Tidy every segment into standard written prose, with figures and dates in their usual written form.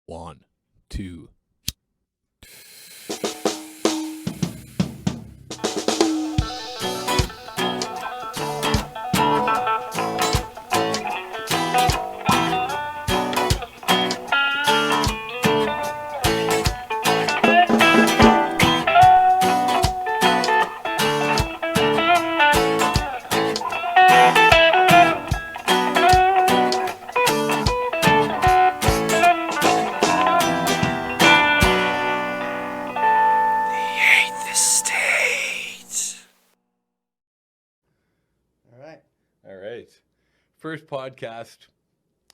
1, 2. First podcast,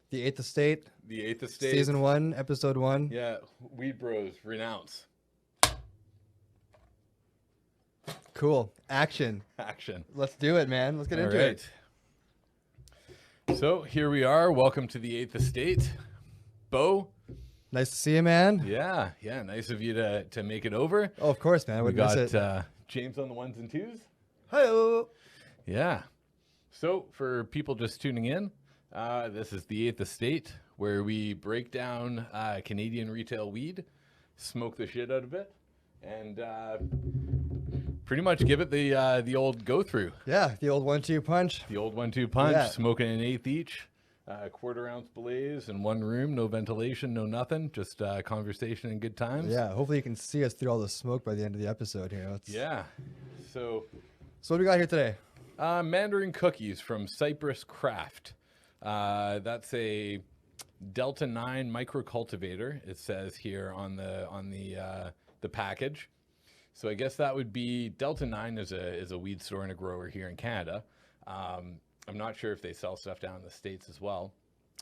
The Eighth Estate. The Eighth Estate. Season 1, Episode 1. Yeah, Weed Bros, renounce. Cool. Action. Let's do it, man. Let's get into it. So here we are. Welcome to The Eighth Estate. Bo. Nice to see you, man. Yeah. Nice of you to make it over. Oh, of course, man. I would miss it. James on the ones and twos. Hi-oh. Yeah. So, for people just tuning in, this is The Eighth Estate, where we break down Canadian retail weed, smoke the shit out of it, and pretty much give it the old go-through. Yeah, the old 1-2 punch. The old 1-2 punch, smoking an eighth each, quarter-ounce blaze in one room, no ventilation, no nothing, just conversation and good times. Yeah, hopefully you can see us through all the smoke by the end of the episode here. Yeah. So what do we got here today? Mandarin Cookies from Cypress Craft. That's a Delta 9 microcultivator. It says here on the package. So I guess that would be Delta 9 is a weed store and a grower here in Canada. I'm not sure if they sell stuff down in the States as well.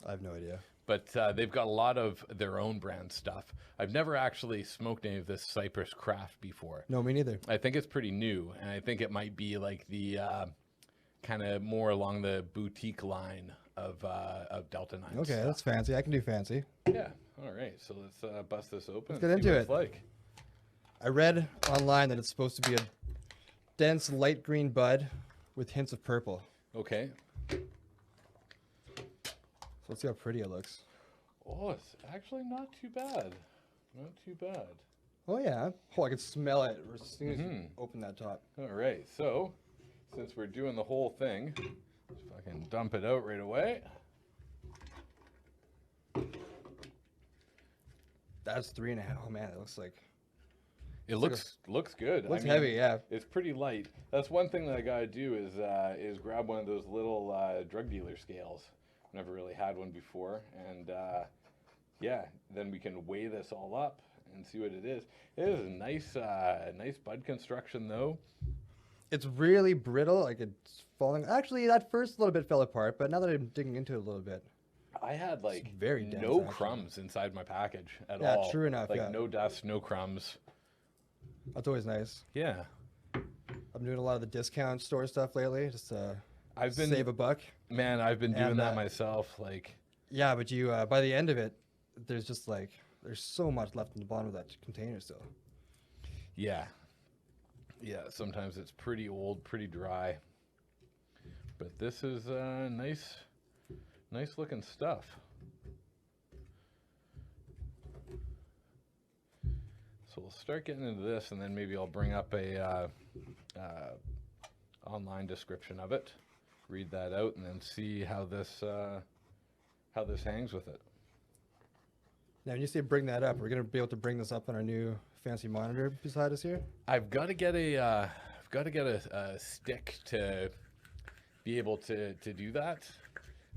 I have no idea. But they've got a lot of their own brand stuff. I've never actually smoked any of this Cypress Craft before. No, me neither. I think it's pretty new, and I think it might be like the kind of more along the boutique line of Delta 9 Okay, stuff. that's fancy. I can do fancy. Yeah. All right. So let's bust this open. Let's get into it. Like. I read online that it's supposed to be a dense light green bud with hints of purple. Okay. So let's see how pretty it looks. Oh, it's actually not too bad. Not too bad. Oh, yeah. Oh, I can smell it as soon as you open that top. All right. So since we're doing the whole thing, let's fucking dump it out right away. That's 3.5. Oh, man, it looks like... It looks good. Looks heavy, yeah. It's pretty light. That's one thing that I gotta do is grab one of those little drug dealer scales. Never really had one before, and then we can weigh this all up and see what it is. It is a nice bud construction though. It's really brittle, like it's falling. Actually, that first little bit fell apart, but now that I'm digging into it a little bit, I had like very dense, no actually. crumbs inside my package at all. Yeah, true enough. Like no dust, no crumbs. That's always nice. Yeah. I'm doing a lot of the discount store stuff lately, just to save a buck. Man, I've been doing that myself. Like. Yeah, but you by the end of it, there's so much left in the bottom of that container still. Yeah. Yeah, sometimes it's pretty old, pretty dry. But this is nice looking stuff. So we'll start getting into this, and then maybe I'll bring up a online description of it, read that out, and then see how this hangs with it. Now, when you say bring that up, we're gonna be able to bring this up on our new fancy monitor beside us here. I've got to get a stick to be able to do that.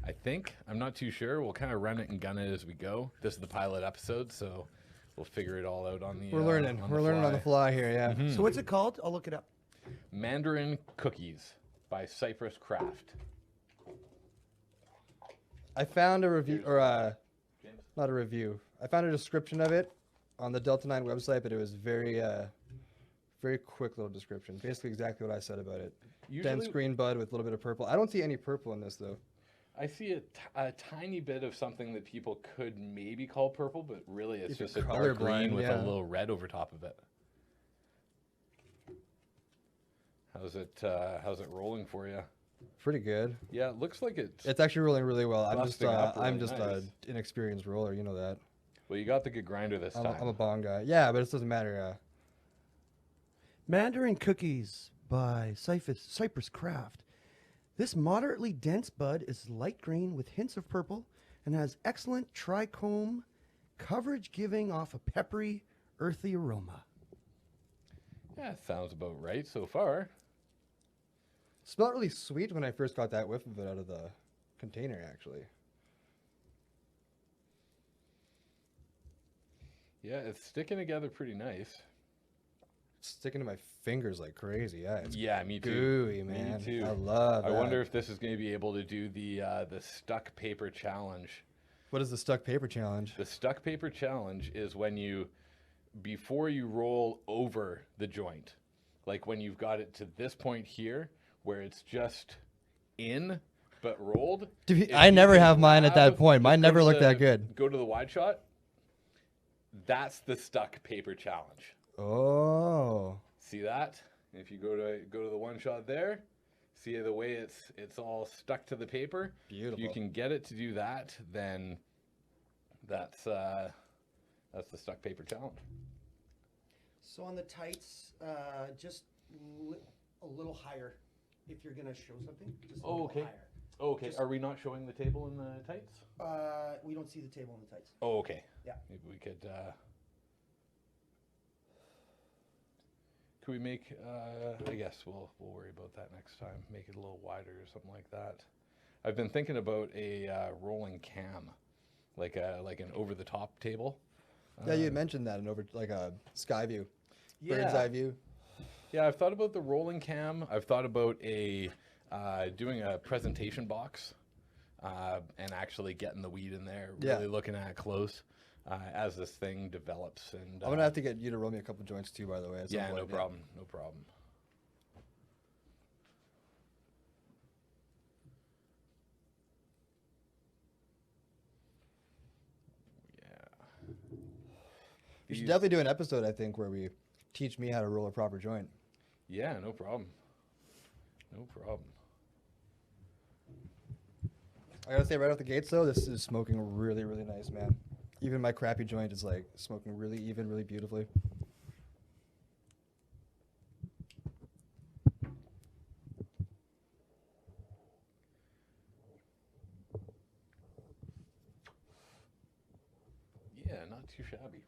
I think. I'm not too sure. We'll kind of run it and gun it as we go. This is the pilot episode, so we'll figure it all out on the. We're learning. We're learning on the fly here. Yeah. Mm-hmm. So what's it called? I'll look it up. Mandarin Cookies by Cypress Craft. I found a review, or not a review. I found a description of it on the Delta 9 website, but it was very quick little description. Basically exactly what I said about it. Dense green bud with a little bit of purple. I don't see any purple in this, though. I see a tiny bit of something that people could maybe call purple, but really it's just a dark green with a little red over top of it. How's it rolling for you? Pretty good. Yeah, it looks like it's actually rolling really well. I'm just busting up really I'm just nice. a inexperienced roller, you know that. Well, you got the good grinder this time. I'm a bong guy. Yeah, but it doesn't matter. Mandarin Cookies by Cypress Craft. This moderately dense bud is light green with hints of purple and has excellent trichome coverage, giving off a peppery, earthy aroma. Yeah, sounds about right so far. Smelled really sweet when I first got that whiff of it out of the container, actually. Yeah, it's sticking together pretty nice. It's sticking to my fingers like crazy. Yeah, it's Me too. gooey, man. Me too. I love that. I wonder if this is going to be able to do the stuck paper challenge. What is the stuck paper challenge? The stuck paper challenge is when you, before you roll over the joint, like when you've got it to this point here, where it's just in but rolled. I never have mine at that point. Mine never looked that good. Go to the wide shot. That's the stuck paper challenge. Oh. See that? If you go to the one shot there, see the way it's all stuck to the paper. Beautiful. If you can get it to do that, then that's the stuck paper challenge. So on the tights, just a little higher if you're going to show something. Just a little higher. Oh, okay. Are we not showing the table in the tights? We don't see the table in the tights. Oh, okay. Yeah. Maybe we could. Could we make? I guess we'll worry about that next time. Make it a little wider or something like that. I've been thinking about a rolling cam, like an over-the-top table. Yeah, you had mentioned that, like a sky view, Yeah. bird's eye view. Yeah, I've thought about the rolling cam. I've thought about doing a presentation box and actually getting the weed in there, really looking at it close as this thing develops. And I'm gonna have to get you to roll me a couple joints too, by the way. Yeah, no problem. No problem. Yeah. We should definitely do an episode, I think, where we teach me how to roll a proper joint. Yeah, no problem. No problem. I gotta say right off the gates though, this is smoking really, really nice, man. Even my crappy joint is like smoking really even, really beautifully. Yeah, not too shabby.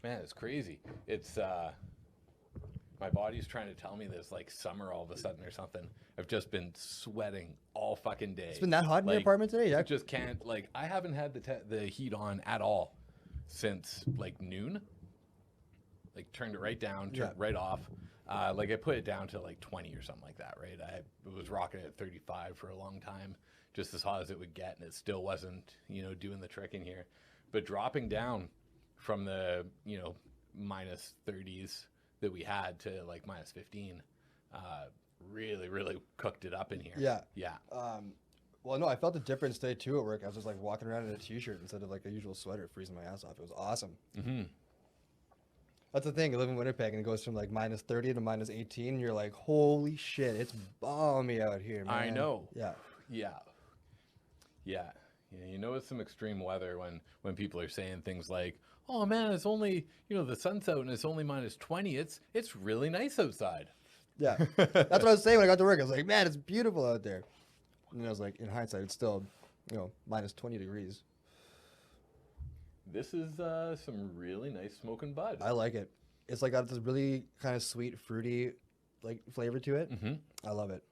Man, it's crazy. It's my body's trying to tell me this like summer all of a sudden or something. I've just been sweating all fucking day. It's been that hot in your apartment today? Yeah. I just can't, I haven't had the heat on at all since like noon. Like turned it right down, turned it right off. I put it down to like 20 or something like that, right? I was rocking it at 35 for a long time, just as hot as it would get, and it still wasn't, doing the trick in here. But dropping down from the, minus 30s that we had to like minus 15, really, really cooked it up in here. Yeah. Yeah. Well, no, I felt the difference today too at work. I was just like walking around in a t-shirt instead of like a usual sweater, freezing my ass off. It was awesome. Mm-hmm. That's the thing. You live in Winnipeg and it goes from like minus 30 to minus 18. And you're like, holy shit, it's balmy out here, man. I know. Yeah. Yeah. Yeah. Yeah, it's some extreme weather when people are saying things like, oh man, it's only, the sun's out and it's only minus 20. It's really nice outside. Yeah. That's what I was saying when I got to work. I was like, man, it's beautiful out there. And then I was like, in hindsight, it's still, minus 20 degrees. This is some really nice smoking bud. I like it. It's like got this really kind of sweet, fruity, like flavor to it. Mm-hmm. I love it.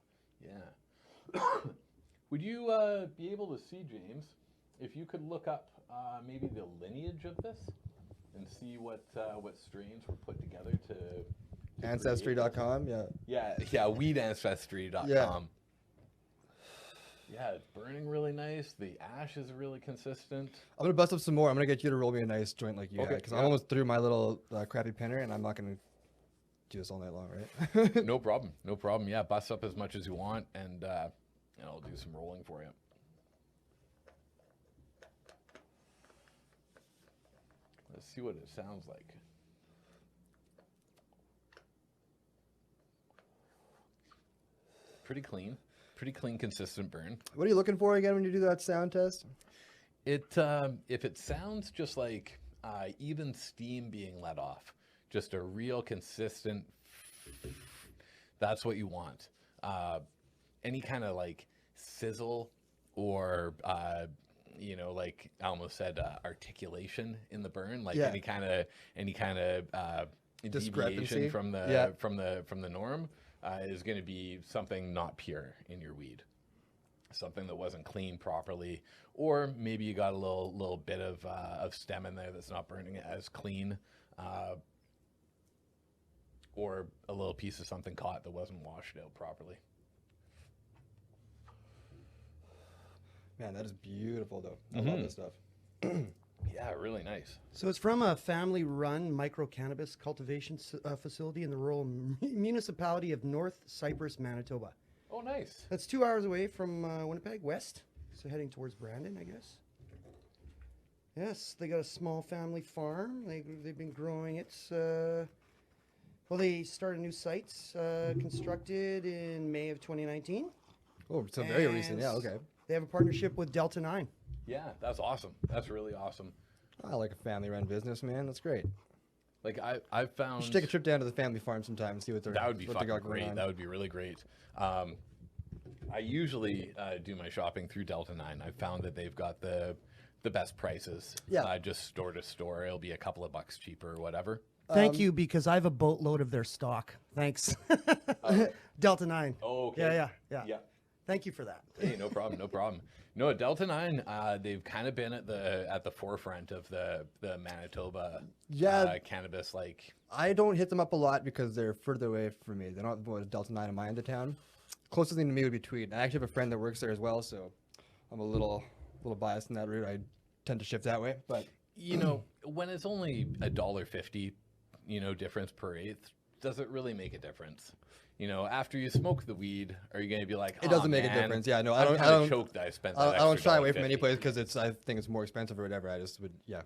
Yeah. Would you be able to see, James, if you could look up maybe the lineage of this and see what strains were put together to Ancestry.com, yeah. Yeah, weedancestry.com. Yeah. Yeah, it's burning really nice. The ash is really consistent. I'm going to bust up some more. I'm going to get you to roll me a nice joint like you Okay, because I'm almost through my little crappy pinner, and I'm not going to do this all night long, right? No problem. No problem. Yeah, bust up as much as you want, and I'll do some rolling for you. Let's see what it sounds like. Pretty clean. pretty clean, consistent burn. What are you looking for again when you do that sound test? It if it sounds just like even steam being let off, just a real consistent, that's what you want. Any kind of like sizzle or like I almost said articulation in the burn, like any kind of deviation from the norm is going to be something not pure in your weed. Something that wasn't cleaned properly, or maybe you got a little bit of stem in there that's not burning as clean, or a little piece of something caught that wasn't washed out properly. Man, that is beautiful though. I love this stuff. Yeah, really nice. So it's from a family-run micro-cannabis cultivation facility in the rural municipality of North Cypress, Manitoba. Oh, nice. That's 2 hours away from Winnipeg, west. So heading towards Brandon, I guess. Yes, they got a small family farm. They've been growing it. They started new sites, constructed in May of 2019. Oh, so very recent. Yeah, okay. They have a partnership with Delta 9. Yeah, that's awesome. That's really awesome. I like a family-run business, man. That's great. Like I've found. You should take a trip down to the family farm sometime and see what they're. That would be what fucking they got going great. on. That would be really great. I usually do my shopping through Delta 9. I've found that they've got the best prices. Yeah. Just store to store. It'll be a couple of bucks cheaper or whatever. Thank you, because I have a boatload of their stock. Thanks. Delta 9. Oh, okay. Yeah. Thank you for that. Hey, no problem, no problem. No, Delta 9, they've kind of been at the forefront of the Manitoba cannabis. Like, I don't hit them up a lot because they're further away from me. They don't have Delta 9 in my end of town. Closest thing to me would be Tweed. I actually have a friend that works there as well, so I'm a little biased in that route. I tend to shift that way, but when it's only $1.50, difference per eighth, does it really make a difference? After you smoke the weed, are you going to be like, it doesn't make a difference? Yeah, no, I I'm don't choked that I spent I that don't shy away extra from any $1.50. place because I think it's more expensive or whatever. I just would, yeah.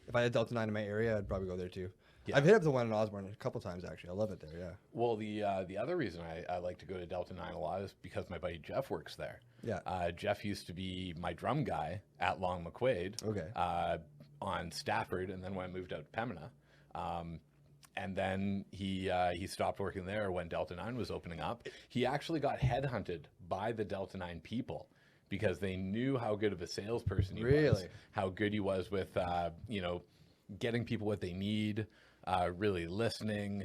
If I had Delta 9 in my area, I'd probably go there too. Yeah. I've hit up the one in Osborne a couple times actually. I love it there. Yeah. Well, the other reason I like to go to Delta 9 a lot is because my buddy Jeff works there. Yeah. Jeff used to be my drum guy at Long McQuaid. Okay. On Stafford, and then when I moved out to Pembina. And then he stopped working there when Delta 9 was opening up. He actually got headhunted by the Delta 9 people because they knew how good of a salesperson he was, how good he was with, getting people what they need, really listening,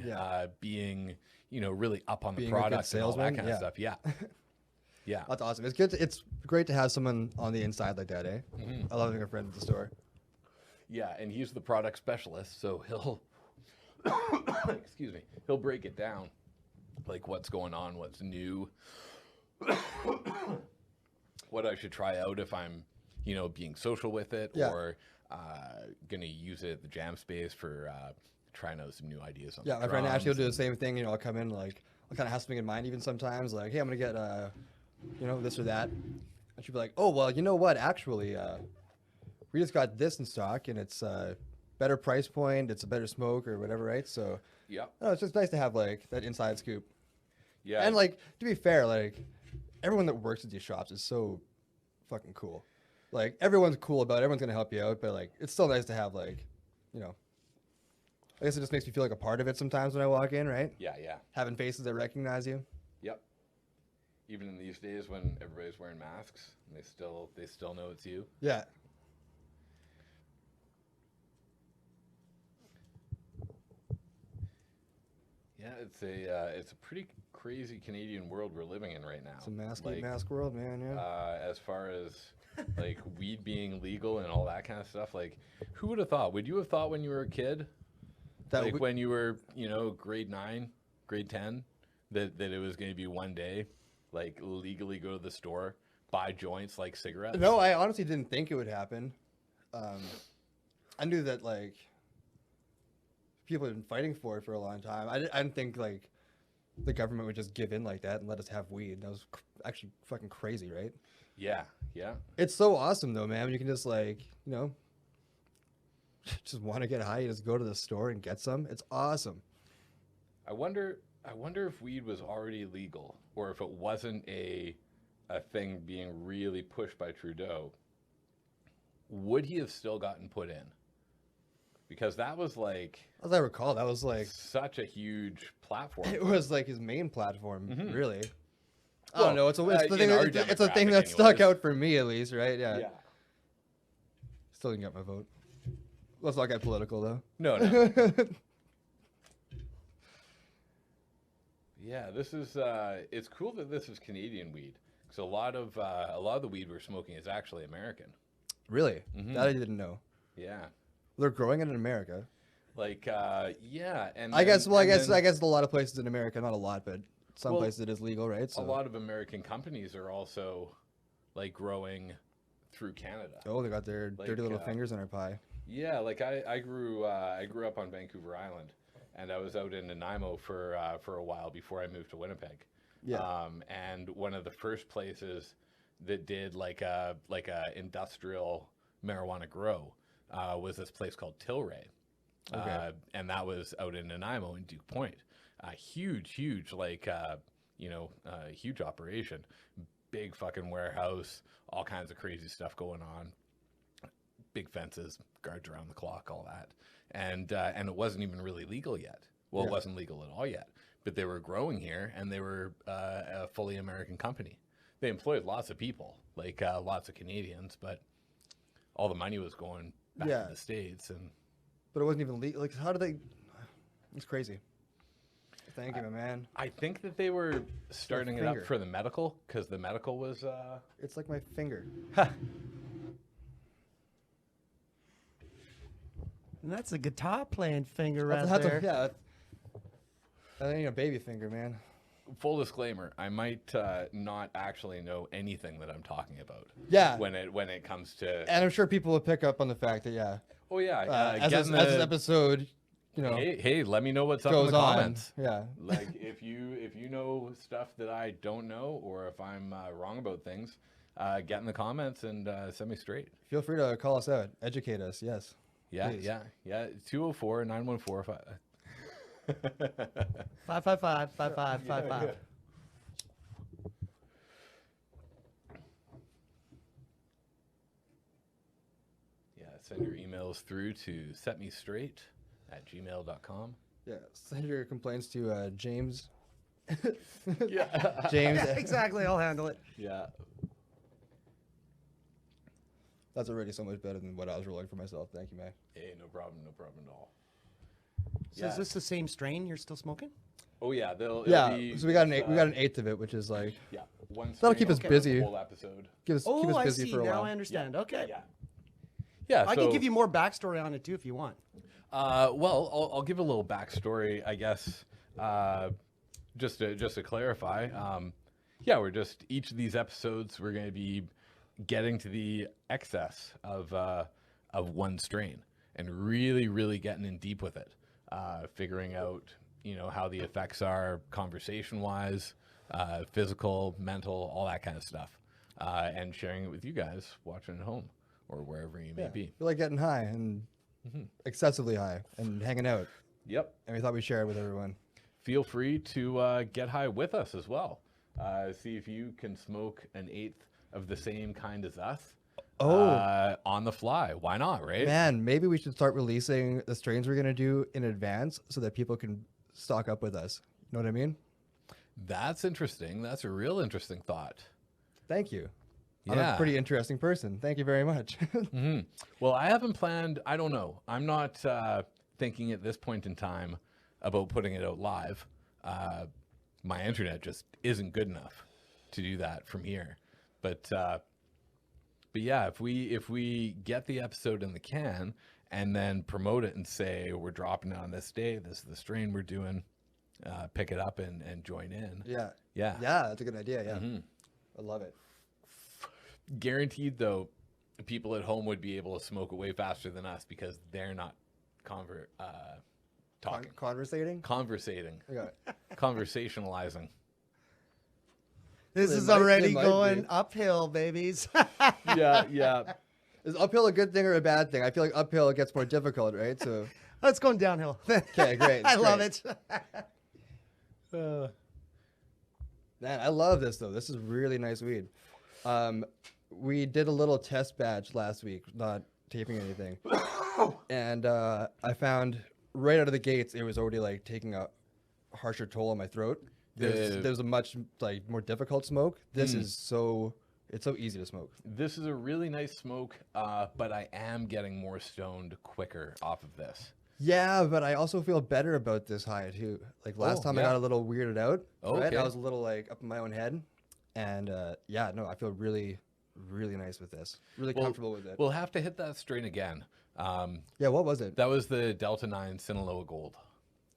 being, really up on the product and all that kind of stuff. Yeah. Yeah. That's awesome. It's good. It's great to have someone on the inside like that, eh? I love having a friend at the store. Yeah, and he's the product specialist, so he'll excuse me, he'll break it down, like what's going on, what's new, what I should try out if I'm, being social with it, or gonna use it at the jam space for trying out some new ideas on the my friend Ashley will do the drums. same thing. I'll come in like I'll kind of have something in mind even sometimes, like, hey, I'm gonna get this or that, and she'll be like, oh well, you know what? Actually, we just got this in stock, and it's better price point, it's a better smoke or whatever, right? So Yeah. it's just nice to have like that inside scoop. Yeah. And like, to be fair, like everyone that works at these shops is so fucking cool. Like everyone's cool about it, everyone's gonna help you out, but like it's still nice to have like, I guess it just makes me feel like a part of it sometimes when I walk in, right? Yeah, yeah. Having faces that recognize you. Yep. Even in these days when everybody's wearing masks, and they still know it's you. Yeah. Yeah, it's a pretty crazy Canadian world we're living in right now. It's a mask world, man, yeah. As far as like weed being legal and all that kind of stuff, like who would have thought? Would you have thought when you were a kid, when you were, grade 9, grade 10, that it was going to be one day, like legally go to the store, buy joints like cigarettes? No, I honestly didn't think it would happen. I knew that like people had been fighting for it for a long time. I didn't think like the government would just give in like that and let us have weed. That was actually fucking crazy, right? Yeah, yeah. It's so awesome though, man. You can just like, just want to get high, you just go to the store and get some. It's awesome. I wonder if weed was already legal, or if it wasn't a a thing being really pushed by Trudeau, would he have still gotten put in? Because that was like, As I recall, that was like such a huge platform. it was like his main platform, really. I Well, don't know. It's a in our it's a thing demographic that stuck anyways. out for me, at least, right? Yeah. Yeah. Still didn't get my vote. Let's not get political, though. No, no. Yeah, this is. It's cool that this is Canadian weed. Because a lot of the weed we're smoking is actually American. Really? That I didn't know. Yeah. They're growing it in America. Like, yeah, and I guess. Well, I then guess a lot of places in America, not a lot, but some Well, places it is legal, right? So. a lot of American companies are also like growing through Canada. Oh, they got their Like, dirty little fingers in our pie. Yeah, like I grew up on Vancouver Island, and I was out in Nanaimo for a while before I moved to Winnipeg. Yeah. And one of the first places that did like a industrial marijuana grow was this place called Tilray. Okay. And that was out in Nanaimo in Duke Point. Huge, like, huge operation. Big fucking warehouse, all kinds of crazy stuff going on. Big fences, guards around the clock, all that. And it wasn't even really legal yet. Well, Yeah. It wasn't legal at all yet. But they were growing here, and they were a fully American company. They employed lots of people, like lots of Canadians, but all the money was going back Yeah. to the States. And But it wasn't even legal. Like, how do they? It's crazy. Thank you, my man. I think that they were starting it up finger. for the medical, because the medical was... It's like my finger. And that's a guitar playing finger That's right a, there. yeah. That ain't a baby finger, man. Full disclaimer, I might not actually know anything that I'm talking about. Yeah. When it comes to... And I'm sure people will pick up on the fact that Oh, yeah. as this episode, Hey, let me know what's up in goes the on. comments. Yeah. Like, if you know stuff that I don't know, or if I'm wrong about things, get in the comments and send me straight. Feel free to call us out, educate us. Yes. Yeah, Please. yeah. 204-914. 555-5555. Yeah, send your emails through to setmestraight@gmail.com. Yeah. Send your complaints to James. Yeah. James. Yeah, exactly. I'll handle it. Yeah. That's already so much better than what I was rolling for myself. Thank you, man. Hey, no problem at all. So is this the same strain you're still smoking? Oh yeah, it'll Yeah. be, So we got an eighth of it, which is like yeah, one. That'll keep strain us for busy. the whole episode. keep us I busy see. for a Now while. I understand. Okay. Yeah. Yeah. I can give you more backstory on it too if you want. Well, I'll give a little backstory, I guess, just to clarify. Yeah, we're just each of these episodes we're going to be getting to the excess of one strain and really getting in deep with it, figuring out how the effects are conversation wise, physical, mental, all that kind of stuff, and sharing it with you guys watching at home or wherever you may Yeah. be. We like getting high and excessively high and hanging out. Yep. And we thought we'd share it with everyone. Feel free to get high with us as well. See if you can smoke an eighth of the same kind as us. On the fly. Why not, right? Man, maybe we should start releasing the strains we're going to do in advance so that people can stock up with us. You know what I mean? That's interesting. That's a real interesting thought. Thank you. I'm Yeah. a pretty interesting person. Thank you very much. Well, I haven't planned. I don't know. I'm not thinking at this point in time about putting it out live. My internet just isn't good enough to do that from here. But yeah, if we get the episode in the can and then promote it and say we're dropping it on this day, this is the strain we're doing, pick it up and join in. Yeah. Yeah. Yeah, that's a good idea. Yeah. I love it. Guaranteed, though, people at home would be able to smoke it way faster than us because they're not talking. Conversating? Conversating. Okay. Conversationalizing. This It is might- already it might going be. uphill, babies. Yeah. Is uphill a good thing or a bad thing? I feel like uphill gets more difficult, right? So, It's going downhill. okay, great. I love great. it. Man, I love this though. This is really nice weed. We did a little test batch last week, not taping anything, and I found right out of the gates it was already like taking a harsher toll on my throat. There's a much like more difficult smoke. This is it's so easy to smoke. This is a really nice smoke, but I am getting more stoned quicker off of this. Yeah, but I also feel better about this high too. Like last time I got a little weirded out. Oh, Right? okay. I was a little like up in my own head. And yeah, no, I feel really, really nice with this. Really comfortable with it. We'll have to hit that strain again. Yeah, what was it? That was the Delta 9 Sinaloa Gold.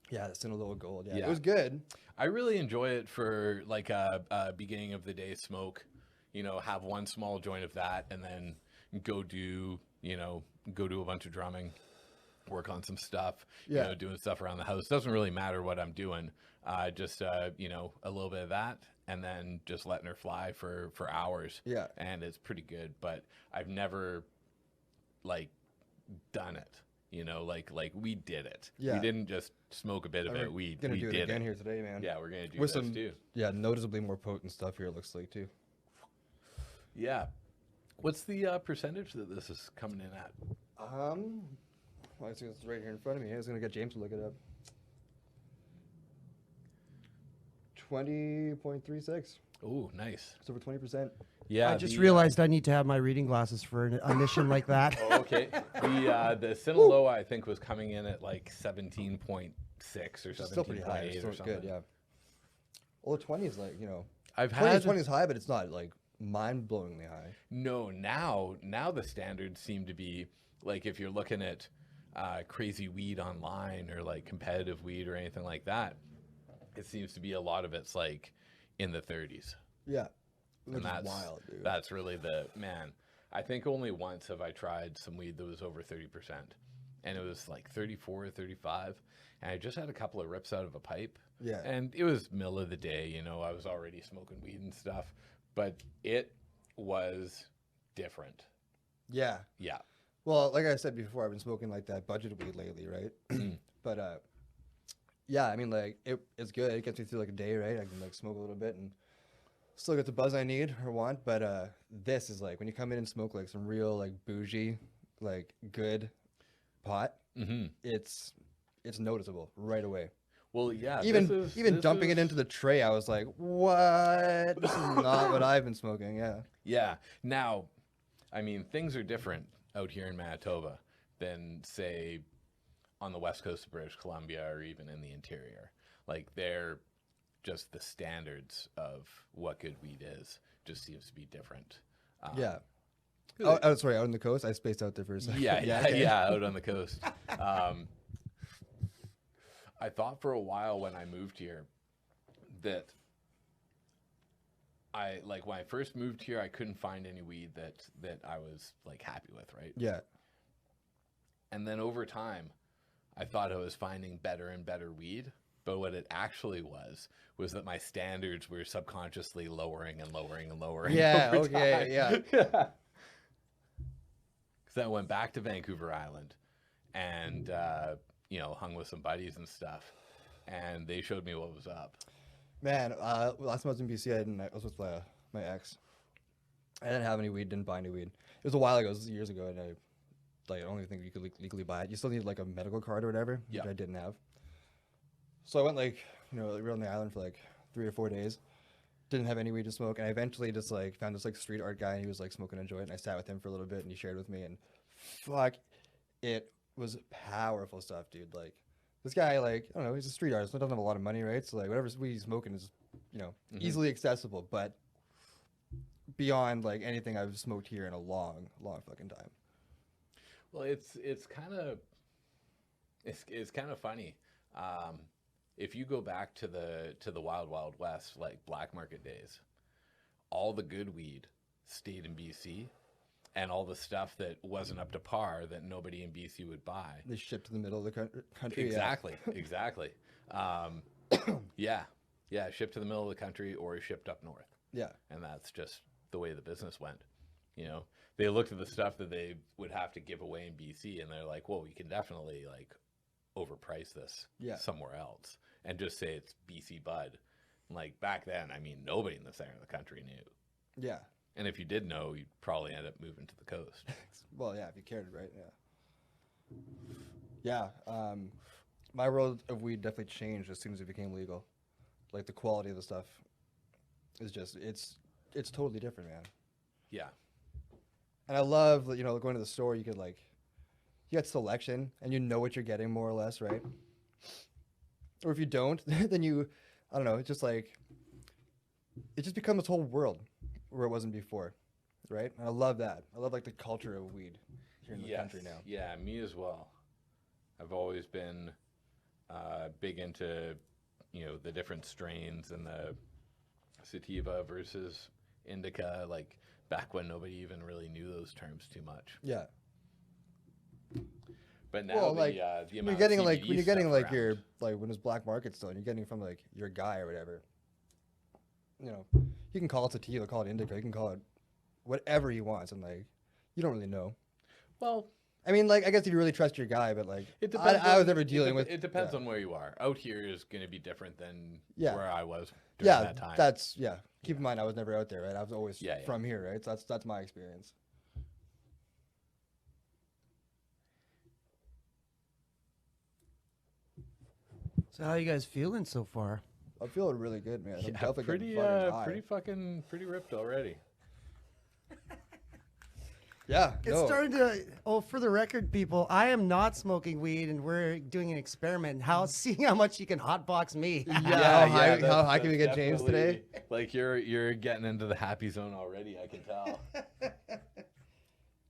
Yeah, the Sinaloa Gold. Yeah, Yeah. it was good. I really enjoy it for like a beginning of the day smoke. You know, have one small joint of that and then go do a bunch of drumming, work on some stuff, Yeah. you know, doing stuff around the house. Doesn't really matter what I'm doing. Just you know, a little bit of that and then just letting her fly for hours. Yeah. And it's pretty good, but I've never like done it. You know, like we did it. Yeah. We didn't just smoke a bit of it. We gonna do did it again it. here today, man. Yeah, we're gonna do With this some, too. yeah, noticeably more potent stuff here. It looks like too. Yeah. What's the percentage that this is coming in at? Well, I see it's right here in front of me. I was gonna get James to look it up. 20.36. Oh, nice. It's over 20%. Yeah. I just the, realized I need to have my reading glasses for a mission like that. Oh, okay. The Sinaloa, I think, was coming in at like 17.6 or It's still pretty high. 17.8 It's or still something. good, yeah. Well, the 20 is like, you know, I've 20 had 20 is high, but it's not like mind-blowingly high. no. Now the standards seem to be like if you're looking at crazy weed online or like competitive weed or anything like that, it seems to be a lot of it's like in the 30s. Yeah. Which And is that's wild, dude. that's really the man. I think only once have I tried some weed that was over 30%, and it was like 34 or 35, and I just had a couple of rips out of a pipe. Yeah. And it was middle of the day, you know, I was already smoking weed and stuff, but it was different. Yeah. Yeah. Well, like I said before, I've been smoking like that budget weed lately, right? But yeah, I mean, like it's good. It gets me through like a day, right? I can like smoke a little bit and still get the buzz I need or want. But this is like when you come in and smoke like some real like bougie, like good pot. Mm-hmm. It's noticeable right away. Well, yeah. Even this dumping is- it into the tray, I was like, what? This is not what I've been smoking. Yeah. Yeah. Now, I mean, things are different out here in Manitoba than, say, on the west coast of British Columbia or even in the interior. Like, they're just the standards of what good weed is just seems to be different. Yeah. Really? Oh, sorry, out on the coast. I spaced out there for a second. Yeah, okay. out on the coast. I thought for a while when I moved here that when I first moved here, I couldn't find any weed that I was like happy with, right? Yeah. And then over time, I thought I was finding better and better weed, but what it actually was that my standards were subconsciously lowering and lowering and lowering. Yeah, over okay, time. yeah. Because I went back to Vancouver Island and, you know, hung with some buddies and stuff, and they showed me what was up. Man, last time I was in BC, I was with my ex. I didn't have any weed, didn't buy any weed. It was a while ago, it was years ago, and I don't even think you could legally buy it. You still need like a medical card or whatever, Yeah. which I didn't have. So I went like, you know, around the island for like 3 or 4 days. Didn't have any weed to smoke, and I eventually just like found this like street art guy, and he was like smoking a joint, and I sat with him for a little bit, and he shared with me, and fuck, it was powerful stuff, dude. Like this guy, like I don't know, he's a street artist, so he doesn't have a lot of money, right? So like whatever weed he's smoking is, you know, easily accessible, but beyond like anything I've smoked here in a long, long fucking time. Well, it's kind of funny. If you go back to the Wild Wild West, like black market days, all the good weed stayed in BC, and all the stuff that wasn't up to par that nobody in BC would buy. They shipped to the middle of the country. Exactly, exactly. Yeah, shipped to the middle of the country or shipped up north. Yeah. And that's just the way the business went. You know, they looked at the stuff that they would have to give away in BC, and they're like, "Whoa, we can definitely like overprice this Yeah. somewhere else and just say it's BC bud." Like back then, I mean, nobody in the center of the country knew. Yeah. And if you did know, you'd probably end up moving to the coast. Well, yeah, if you cared, right? Yeah. Yeah. My world of weed definitely changed as soon as it became legal. Like the quality of the stuff is just it's totally different, man. Yeah. And I love, you know, going to the store. You could like, you get selection, and you know what you're getting more or less, right? Or if you don't, then you, I don't know. It's just like, it just becomes this whole world where it wasn't before, right? And I love that. I love like the culture of weed here in the country now. Yeah, me as well. I've always been big into, you know, the different strains and the sativa versus indica, like back when nobody even really knew those terms too much. Yeah. But now Well, the like, the when amount you're getting of like CBD when you're getting stuff like around. your like when it's black market still, and you're getting from like your guy or whatever. You know, you can call it sativa, call it indica, you can call it whatever he wants, and like you don't really know. Well, I mean, like I guess if you really trust your guy, but like it depends. I was on- never it dealing with. It depends yeah. on where you are. Out here is going to be different than Yeah. where I was during Yeah, that time. that's yeah. Keep in mind, I was never out there, right? I was always Yeah, yeah. from here, right? So that's my experience. So how you guys feeling so far? I'm feeling really good, man. I'm yeah, definitely pretty getting fucking high. pretty ripped already. Yeah, It's no. starting to. Oh, for the record, people, I am not smoking weed, and we're doing an experiment. Seeing how much you can hotbox me. Yeah, how high that's can we get James today? definitely- Like you're getting into the happy zone already. I can tell.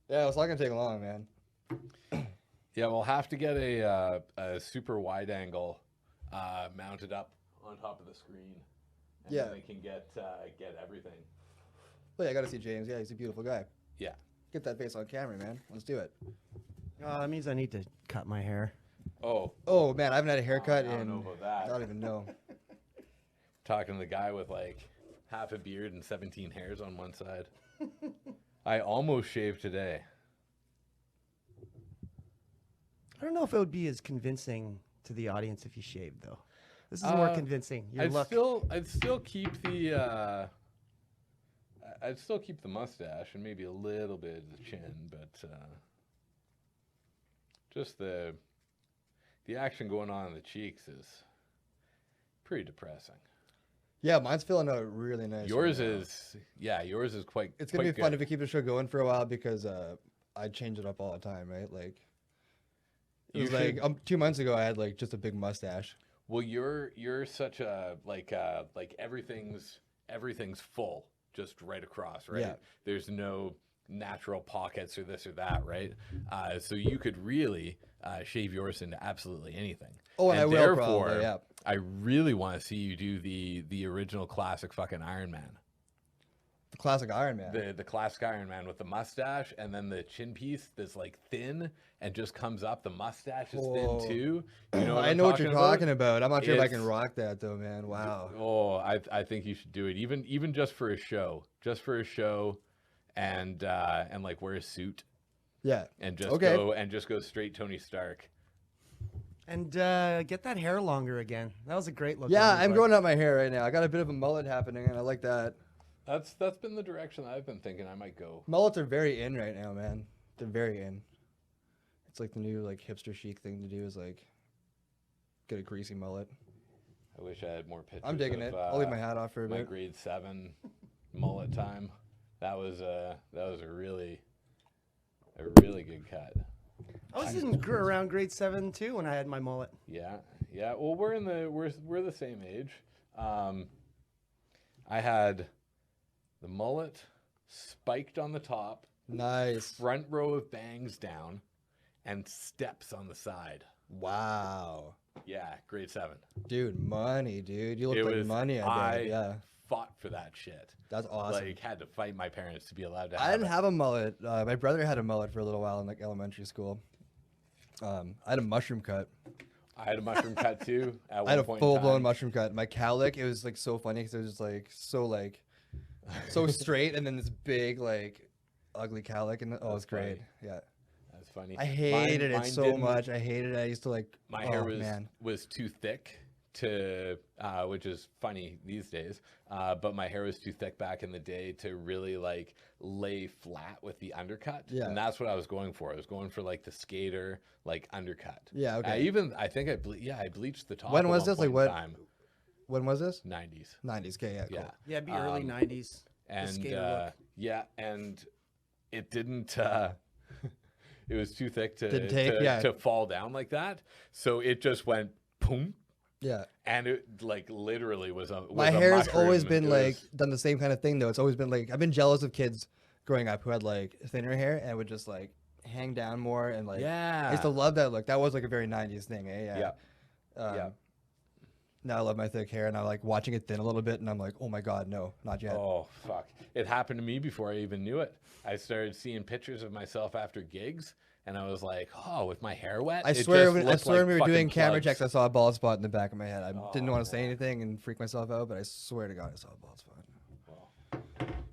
Yeah, it's not gonna take long, man. Yeah, we'll have to get a super wide angle mounted up on top of the screen, and Yeah. then they can get everything. But yeah, I gotta see James. Yeah, he's a beautiful guy. Yeah. Get that face on camera, man. Let's do it. Oh, that means I need to cut my hair. Oh, Oh man, I haven't had a haircut I don't in. know about that. I don't even know. Talking to the guy with like half a beard and 17 hairs on one side. I almost shaved today. I don't know if it would be as convincing to the audience if you shaved, though. This is more convincing. Your look. I'd still keep the I'd still keep the mustache and maybe a little bit of the chin, but just the action going on in the cheeks is pretty depressing. Yeah, mine's feeling really nice. Yours right now. is yours is quite. It's gonna be quite fun good. if we keep the show going for a while because I change it up all the time, right? Like it You was like should- 2 months ago I had like just a big mustache. Well, you're such a like everything's full just right across, right? Yeah. There's no natural pockets or this or that, right? So you could really shave yours into absolutely anything. Oh, and I will therefore, probably, yeah. I really want to see you do the original classic fucking Iron Man. The classic Iron Man. The classic Iron Man with the mustache and then the chin piece that's like thin and just comes up. The mustache is Whoa. thin too. You know what I I'm know what you're talking about? about. I'm not sure if I can It's- rock that though, man. Wow. Oh, I think you should do it, even just for a show, and like wear a suit Yeah. and just Okay. go straight Tony Stark. And get that hair longer again. That was a great look. Yeah, on you, I'm bud. growing out my hair right now. I got a bit of a mullet happening, and I like that. That's been the direction I've been thinking I might go. Mullets are very in right now, man. They're very in. It's like the new like hipster chic thing to do is like get a greasy mullet. I wish I had more pictures. I'm digging of, it. I'll leave my hat off for a my bit. grade 7 mullet time. That was a really good cut. I was around grade 7 too when I had my mullet. Yeah. Well, we're the same age. I had the mullet spiked on the top, Nice. front row of bangs down, and steps on the side. Wow. Yeah, grade 7. Dude, money, dude. You look It like was money, I bet. Yeah. fought for that shit. That's awesome. Like, had to fight my parents to be allowed to I have didn't it. have a mullet. My brother had a mullet for a little while in like elementary school. I had a mushroom cut. I had a mushroom cut too. At I had a one point in full blown time. mushroom cut. My cowlick, it was like so funny because it was just so straight and then this big like ugly cowlick and oh, it's great. funny. Yeah. That's funny. I hated Mine it so didn't- much. I hated it. I used to like My oh, hair man. was too thick to, which is funny these days, but my hair was too thick back in the day to really like lay flat with the undercut. Yeah. And that's what I was going for. I was going for like the skater, like undercut. Yeah, okay. I think I bleached the top. When at was one this? Like point what? in time. When was this? 90s. 90s. Okay, yeah, cool. Yeah. Yeah, it'd be early 90s. the And skater look. yeah, and it didn't. It was too thick Didn't take, yeah. to fall down like that. So it just went boom, Yeah. and it like literally was a. My was a hair's always mushroom. been It like was- done the same kind of thing though. It's always been like I've been jealous of kids growing up who had like thinner hair and would just like hang down more and like yeah. I used to love that look. That was like a very 90s thing, eh? Yeah. Yeah. Now I love my thick hair and I'm like watching it thin a little bit and I'm like, oh my god, no, not yet. Oh fuck! It happened to me before I even knew it. I started seeing pictures of myself after gigs, and I was like, "Oh, with my hair wet." I it swear, just when, I looked swear like when we were fucking doing camera plugs. checks, I saw a bald spot in the back of my head. I didn't Oh, want to say wow. anything and freak myself out, but I swear to God, I saw a bald spot. Well,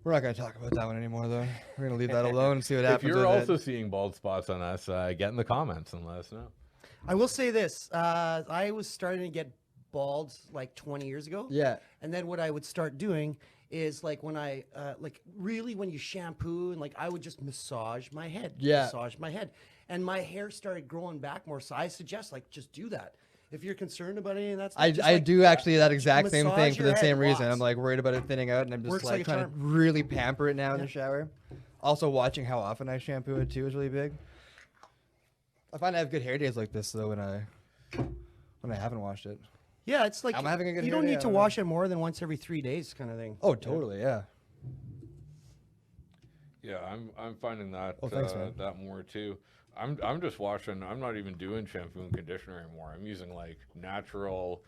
We're not going to talk about that one anymore, though. We're going to leave that alone and see what if happens. you're with also it. seeing bald spots on us, get in the comments and let us know. I will say this. I was starting to get bald like 20 years ago. Yeah. And then what I would start doing is like when I like really when you shampoo and like I would just massage my head. Yeah. Massage my head. And my hair started growing back more. So I suggest like just do that. If you're concerned about any of that stuff. I, just, I like, do actually that exact same thing massage for your the same head reason. lots. I'm like worried about it thinning out and I'm just Works like like a trying to charm. really pamper it now in the shower. Also watching how often I shampoo it too is really big. I find I have good hair days like this though when I haven't washed it. Yeah, it's like I'm having a good you hair don't day, need I to don't know. wash it more than once every 3 days kind of thing. Oh, totally, yeah. Yeah, I'm finding that Oh, thanks, man. that more too. I'm just washing. I'm not even doing shampoo and conditioner anymore. I'm using like natural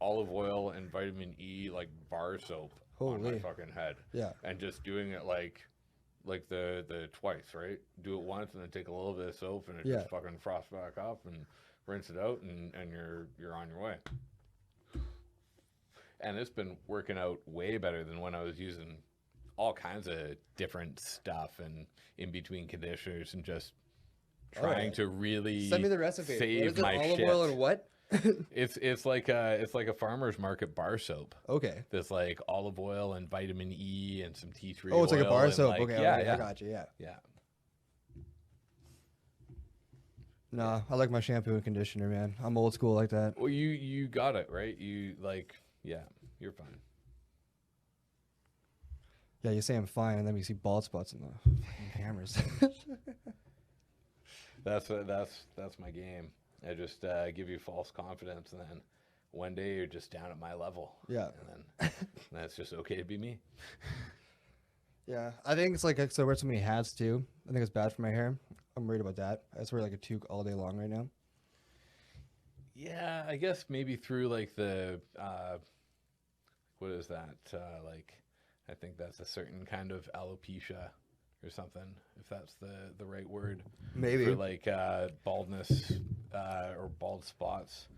olive oil and vitamin E like bar soap on my Holy. fucking head. Yeah. And just doing it like the twice, right? Do it once and then take a little bit of soap and it Yeah. just fucking frosts back up and rinse it out and you're on your way. And it's been working out way better than when I was using all kinds of different stuff and in between conditioners and just trying yeah. to really Send me the recipe. save What is it? my Olive shit. oil and what? It's like a farmer's market bar soap. Okay. There's like olive oil and vitamin E and some tea tree. Oh, it's like a oil bar and, soap. like- Okay, yeah, okay, yeah, I got you. Yeah. yeah. No, I like my shampoo and conditioner, man. I'm old school like that. Well, you got it right. You like, yeah, you're fine. Yeah, you say I'm fine, and then we see bald spots in the fucking cameras. That's my game. I just give you false confidence, and then one day you're just down at my level. Yeah. And then it's just okay to be me. Yeah, I think it's like so I wear so many hats too. I think it's bad for my hair. I'm worried about that. I just wear like a toque all day long right now. Yeah, I guess maybe through like the what is that? Like, I think that's a certain kind of alopecia or something, if that's the right word. Maybe. For like baldness or bald spots.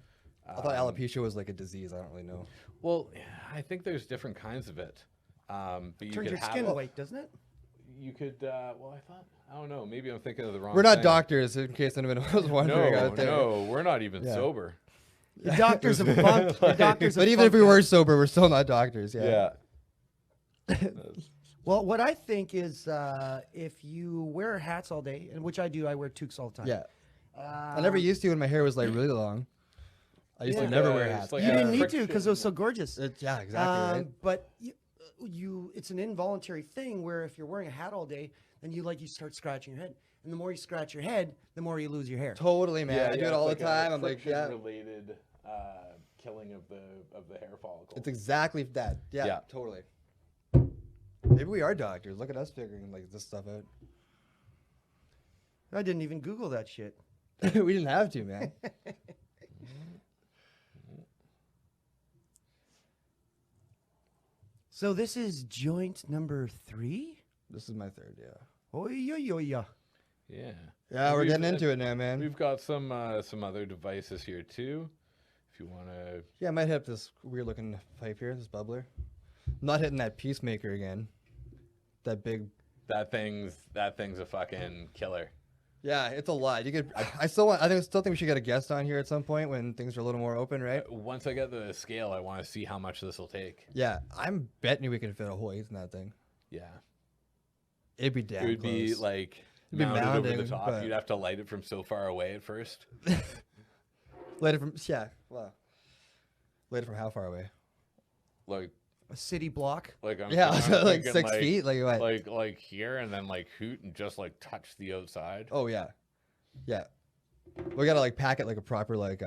I thought alopecia was like a disease. I don't really know. Well, I think there's different kinds of it. But you Turns could your have skin it. white, doesn't it? You could. Well, I don't know. Maybe I'm thinking of the wrong. We're not thing. doctors, in case anyone was wondering No, out there. no, we're not even Yeah. sober. The doctors have bumped. The doctors have But even if we bumped were that. sober, we're still not doctors. Yeah. Well, what I think is if you wear hats all day, and which I do, I wear toques all the time. Yeah. I never used to when my hair was like really long. I used to Yeah. never wear It's hats. like You a didn't need to friction. because it was so gorgeous. Yeah, exactly. Right? But it's an involuntary thing where if you're wearing a hat all day, then you start scratching your head, and the more you scratch your head, the more you lose your hair. Totally, man. I do it all the it's time. I'm like, yeah. related killing of the hair follicle. It's exactly that. Yeah, Yeah. totally. Maybe we are doctors. Look at us figuring like this stuff out. I didn't even Google that shit. We didn't have to, man. So this is joint number 3. This is my third, yeah. Oh yeah, yeah, yeah. Yeah. Yeah, we're We've- getting into it now, man. We've got some other devices here too. If you want to. Yeah, I might hit up this weird looking pipe here, this bubbler. I'm not hitting that peacemaker again. That big. That thing's a fucking killer. Yeah, it's a lot. You could. I still think we should get a guest on here at some point when things are a little more open, right? Once I get the scale, I want to see how much this will take. Yeah, I'm betting you we could fit a whole eighth in that thing. Yeah. It'd be damn It would be close. like It'd be mounted over the mounting, top. but- You'd have to light it from so far away at first. Light it from wow. Light it from how far away? Like A city block. I'm Yeah, I'm so like thinking, 6 feet. Like what? like here, and then like hoot and just like touch the outside. Oh yeah, yeah. We gotta like pack it like a proper like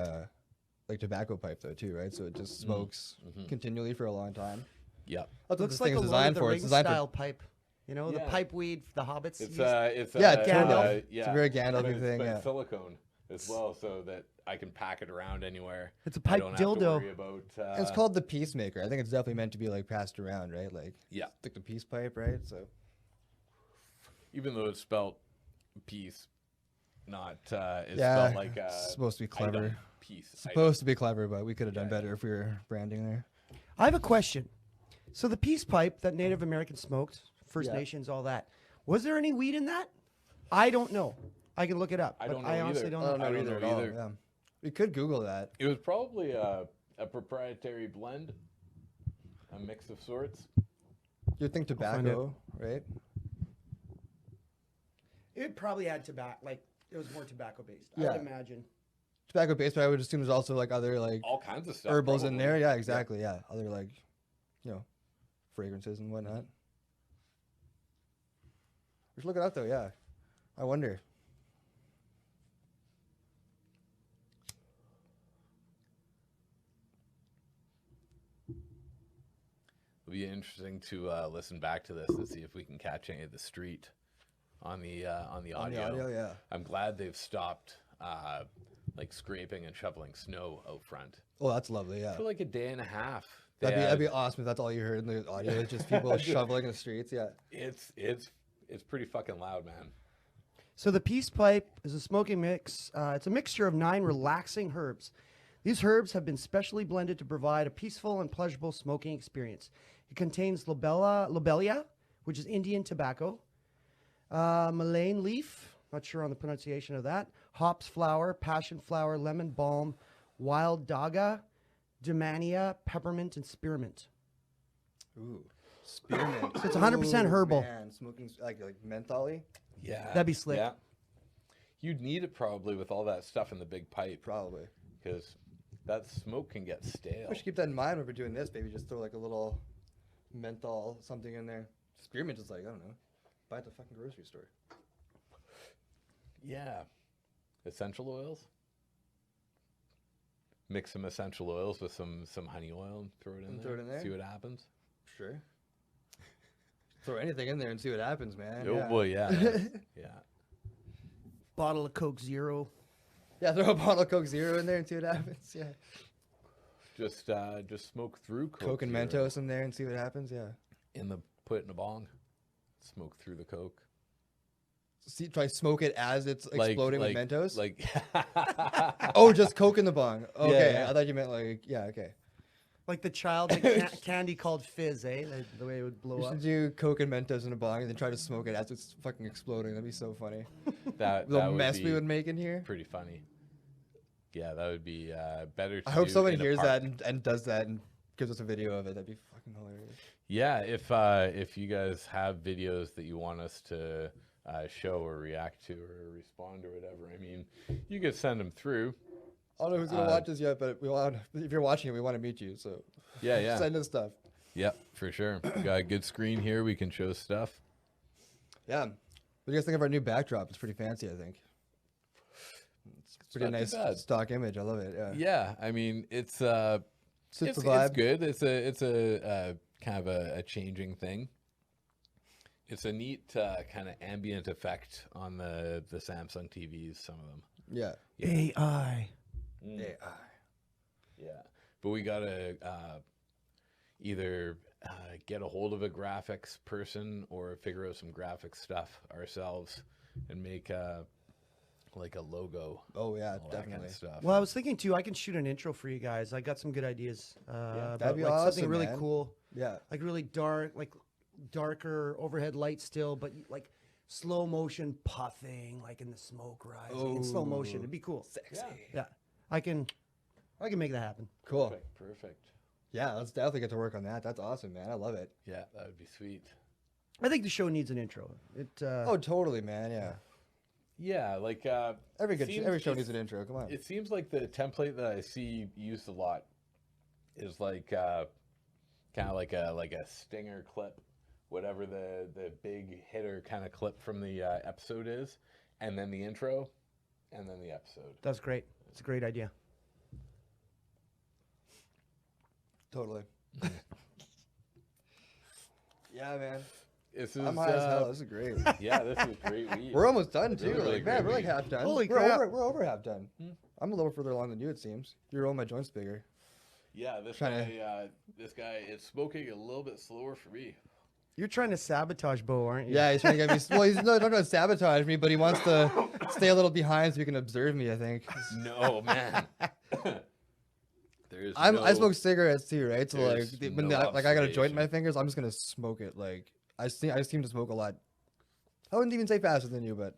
tobacco pipe though too, right? So it just smokes continually for a long time. Yep. That's what Looks this like thing a is Lord designed of the for. It's Rings designed style for. pipe. You know, the Yeah. pipe weed the hobbits It's use. it's Yeah, Gandalf. It's a very Gandalf but it's, thing. but Yeah. it's silicone as well, so that I can pack it around anywhere. It's a I pipe don't have to dildo. worry about. It's called the Peacemaker. I think it's definitely meant to be like passed around, right? Like Yeah. like the peace pipe, right? So Even though it's spelled peace, not it's yeah, spelled like it's supposed to be item, clever. peace. Supposed to be clever, but we could have done Yeah, better if we were branding there. I have a question. So the peace pipe that Native Americans smoked, First Yeah. Nations, all that, was there any weed in that? I don't know. I can look it up. I but don't know I honestly either. don't I know. don't know I don't either know at all. either. Yeah. We could Google that. It was probably a proprietary blend, a mix of sorts. You'd think find tobacco, right? It probably had tobacco, like it was more tobacco based. I Yeah. would imagine. Tobacco based, but I would assume there's also like other like All kinds of stuff. herbals in probably. there. Yeah, exactly. Yeah, other like, fragrances and whatnot. We should look it up though. Yeah, I wonder. It'll be interesting to listen back to this and see if we can catch any of the street on the audio. On the audio, yeah. I'm glad they've stopped like scraping and shoveling snow out front Oh, that's lovely. Yeah, for like a day and a half. They that'd be had- awesome if that's all you heard in the audio. It's just people shoveling in the streets. Yeah. It's pretty fucking loud, man. So the peace pipe is a smoking mix. It's a mixture of 9 relaxing herbs. These herbs have been specially blended to provide a peaceful and pleasurable smoking experience. It contains lobelia, which is Indian tobacco, mullein leaf, not sure on the pronunciation of that, hops flower, passion flower, lemon balm, wild daga, Demania, peppermint, and spearmint. Ooh. Spearmint. So it's 100% Ooh, herbal. Man, smoking like mentholy. Yeah, That'd be slick. Yeah, you'd need it probably with all that stuff in the big pipe Probably. because that smoke can get stale. We should keep that in mind when we're doing this. Maybe just throw like a little menthol something in there. Spearmint is like, I don't know, buy it at the fucking grocery store. Yeah, essential oils. Mix some essential oils with some honey oil and throw it in And there. throw it in there? See what happens. Sure. Throw anything in there and see what happens, man. Oh yeah. boy, yeah, yeah. Bottle of Coke Zero. Yeah, throw a bottle of Coke Zero in there and see what happens. Yeah. Just smoke through Coke and Zero Mentos in there and see what happens. Yeah. put it in a bong, smoke through the Coke. See, try smoke it as it's exploding with Mentos. Like, Oh, just Coke in the bong. Okay, yeah. I thought you meant like okay. Like the child candy called Fizz, eh? The way it would blow You up. should do Coke and Mentos in a bong and then try to smoke it as it's fucking exploding. That'd be so funny. that The would mess be we would make in here. pretty funny. Yeah, that would be better. To I hope do someone in a hears park. that and does that and gives us a video of it. That'd be fucking hilarious. Yeah, if you guys have videos that you want us to show or react to or respond or whatever, I mean, you could send them through. I don't know who's gonna watch this yet, but if you're watching it, we want to meet you. So Yeah. send us stuff. Yep, for sure. We got a good screen here. We can show stuff. Yeah. What do you guys think of our new backdrop? It's pretty fancy, I think. It's pretty not too nice bad. stock image. I love it. Yeah. Yeah, I mean, it's Suits it's the vibe. good. It's a kind of a changing thing. It's a neat kind of ambient effect on the Samsung TVs. Some of them. Yeah. AI. AI. Yeah, but we gotta either get a hold of a graphics person or figure out some graphic stuff ourselves and make like a logo. Oh yeah, All that kind definitely. of stuff. Well, I was thinking too. I can shoot an intro for you guys. I got some good ideas. that'd be like something awesome, really man. cool, Yeah. like really dark, like darker overhead light still, but like slow motion puffing, like in the smoke rising in slow motion. It'd be cool. Sexy. Yeah, I can make that happen. Cool. Perfect. Yeah, let's definitely get to work on that. That's awesome, man. I love it. Yeah, that would be sweet. I think the show needs an intro. Oh, totally, man. Yeah. Yeah, like Every show needs an intro. Come on. It seems like the template that I see used a lot is like kind of like a stinger clip, whatever the big hitter kind of clip from the episode is, and then the intro, and then the episode. That's great. It's a great idea. Totally. Yeah, man. This is I'm high as hell. This is great. yeah, this is great weed. We're almost done too. Really Like, man, great we're like weed. half done. Holy we're crap. We're over half done. I'm a little further along than you, it seems. You're rolling my joints bigger. Yeah, this Trying guy is smoking a little bit slower for me. You're trying to sabotage Bo, aren't you? Yeah, he's trying to get me. Well, he's not trying to sabotage me, but he wants to stay a little behind so he can observe me, I think. No, man. There's I smoke cigarettes too, right? So like, There's when no I got a joint in my observation. fingers, I'm just gonna smoke it. Like I seem to smoke a lot. I wouldn't even say faster than you, but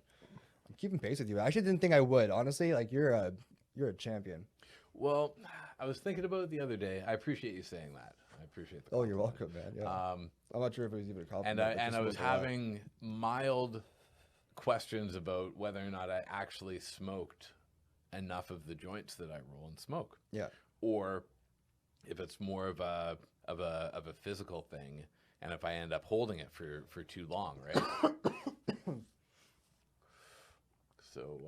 I'm keeping pace with you. I actually didn't think I would. Honestly, like you're a champion. Well, I was thinking about it the other day. I appreciate you saying that. I appreciate the Oh, you're compliment. welcome, man. Yeah. I'm not sure if it was even a compliment. And but I you was smoke a lot. having mild questions about whether or not I actually smoked enough of the joints that I roll and smoke, Yeah. or if it's more of a physical thing, and if I end up holding it for too long, right? So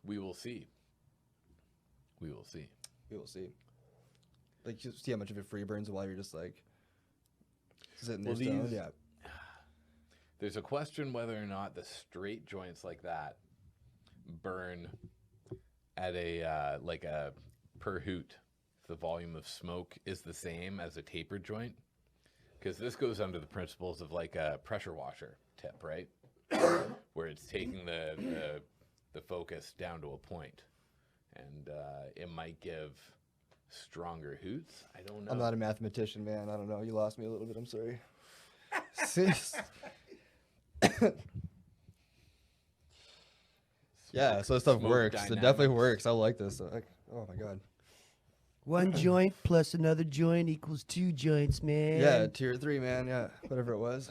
we will see. We will see. We will see. Like, just see how much of it free burns while you're just like sitting there. Well, stoned. these- Yeah. There's a question whether or not the straight joints like that burn at a like a per hoot. The volume of smoke is the same as a tapered joint, because this goes under the principles of like a pressure washer tip, right? Where it's taking the focus down to a point, and it might give stronger hoots. I don't know. I'm not a mathematician, man. I don't know. You lost me a little bit. I'm sorry. Sis- yeah, so this stuff Smoke works. It definitely dynamics. works. I like this. Oh my god. One joint plus another joint equals 2 joints, man. Yeah, tier 3, man. Yeah, whatever it was.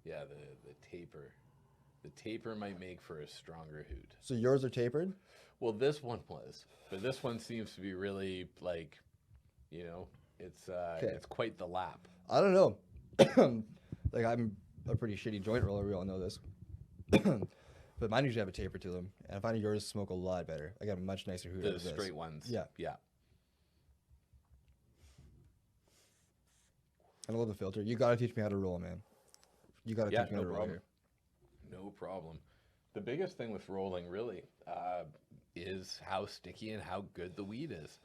Yeah, the taper. The taper might make for a stronger hoot. So yours are tapered? Well, this one was, but this one seems to be really like, it's quite the lap. I don't know. Like, I'm a pretty shitty joint roller. We all know this. But mine usually have a taper to them. And I find yours smoke a lot better. I got a much nicer hoot out The of this. straight ones. Yeah. Yeah. I love the filter. You gotta teach me how to roll, man. You gotta Yeah, teach me no how to roll problem. here. No problem. The biggest thing with rolling really is how sticky and how good the weed is.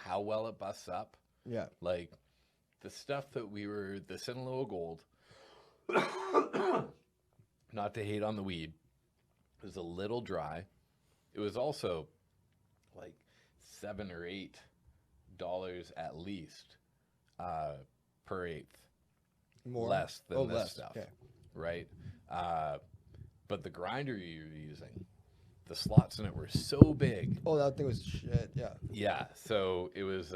How well it busts up. Yeah. Like the stuff that the Sinaloa Gold, not to hate on the weed, was a little dry. It was also like $7 or $8 at least per eighth. More Less than this less. stuff. Okay. Right? But the grinder you were using, the slots in it were so big. Oh, that thing was shit. Yeah. Yeah, so it was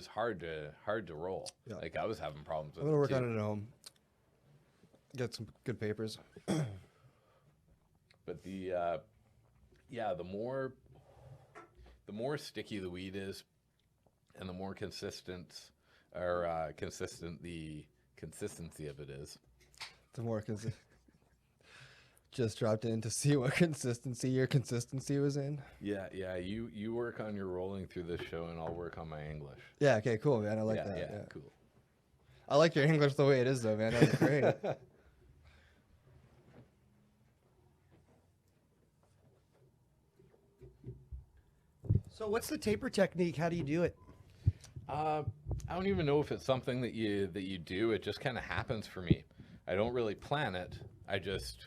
hard to roll. Yeah. Like I was having problems with I'm gonna work it on too. it at home. Get some good papers. But the more sticky the weed is, and the more consistent the consistency of it is. The more just dropped in to see what consistency your consistency was in. Yeah. You work on your rolling through this show, and I'll work on my English. Yeah. Okay. Cool, man. I like yeah, that. yeah, Yeah. cool. I like your English the way it is, though, man. That's great. So what's the taper technique? How do you do it? I don't even know if it's something that you do. It just kind of happens for me. I don't really plan it. I just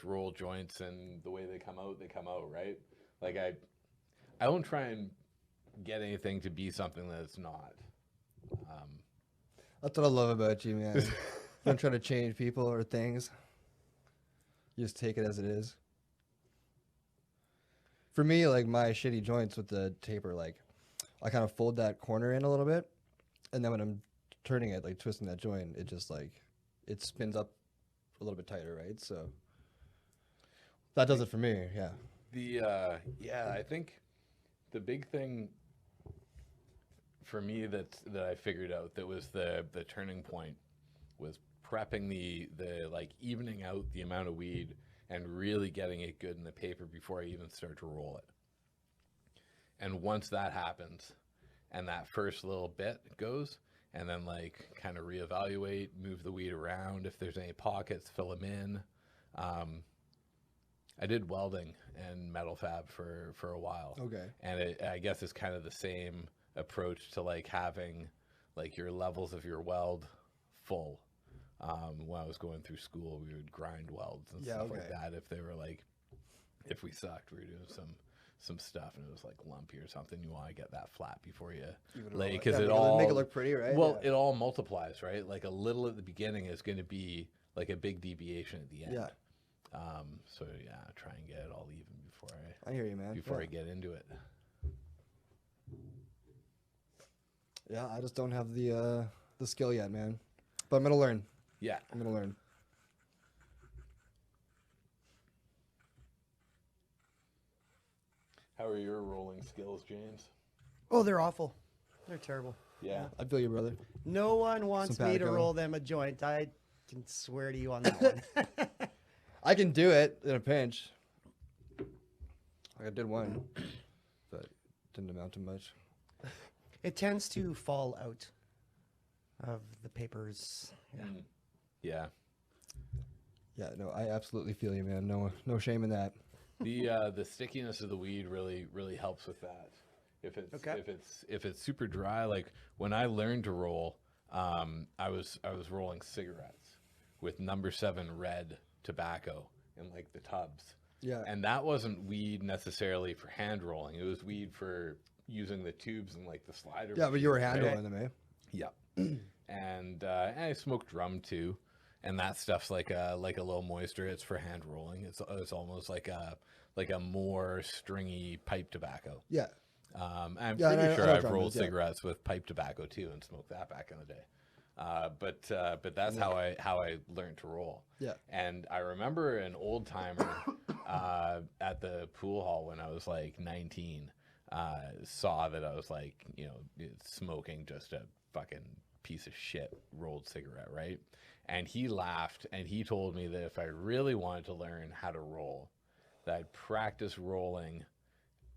roll joints, and the way they come out, right? Like I don't try and get anything to be something that it's not. That's what I love about you, man. You don't try to change people or things. You just take it as it is. For me, like my shitty joints with the taper, like I kind of fold that corner in a little bit, and then when I'm turning it, like twisting that joint, it just like it spins up a little bit tighter, right? So that does it for me. Yeah. I think the big thing for me that I figured out that was the turning point was prepping the like evening out the amount of weed and really getting it good in the paper before I even start to roll it. And once that happens and that first little bit goes, and then like kind of reevaluate, move the weed around, if there's any pockets, fill them in. I did welding and metal fab for a while. Okay. And I guess it's kind of the same approach to like having like your levels of your weld full. When I was going through school, we would grind welds and stuff like that. If they were like, if we sucked, we were doing some stuff and it was like lumpy or something. You want to get that flat before you lay, because it all make it look pretty, right? Well, it all multiplies, right? Like a little at the beginning is going to be like a big deviation at the end. Yeah. So yeah, try and get it all even before I hear you, man. before I get into it. Yeah, I just don't have the skill yet, man. But I'm gonna learn. Yeah. I'm gonna learn. How are your rolling skills, James? Oh, they're awful. They're terrible. Yeah. I feel you, brother. No one wants me to Simpatico. roll them a joint. I can swear to you on that one. I can do it in a pinch. Like I did one, but didn't amount to much. It tends to fall out of the papers. Yeah. Yeah. Yeah, no, I absolutely feel you, man. No shame in that. The stickiness of the weed really helps with that. If it's super dry, like when I learned to roll, I was rolling cigarettes with number 7 red tobacco in like the tubs. Yeah. And that wasn't weed necessarily for hand rolling. It was weed for using the tubes and like the slider. Yeah, but you were machine, hand right? rolling them, eh? Yeah. And I smoked drum too, and that stuff's like a low moisture. It's for hand rolling. It's almost like a more stringy pipe tobacco. Yeah. I'm Yeah, pretty I sure know I've drum rolled is, yeah. cigarettes with pipe tobacco too and smoked that back in the day. But that's how I learned to roll. Yeah. And I remember an old timer at the pool hall when I was like 19 saw that I was like, smoking just a fucking piece of shit rolled cigarette, right? And he laughed and he told me that if I really wanted to learn how to roll, that I'd practice rolling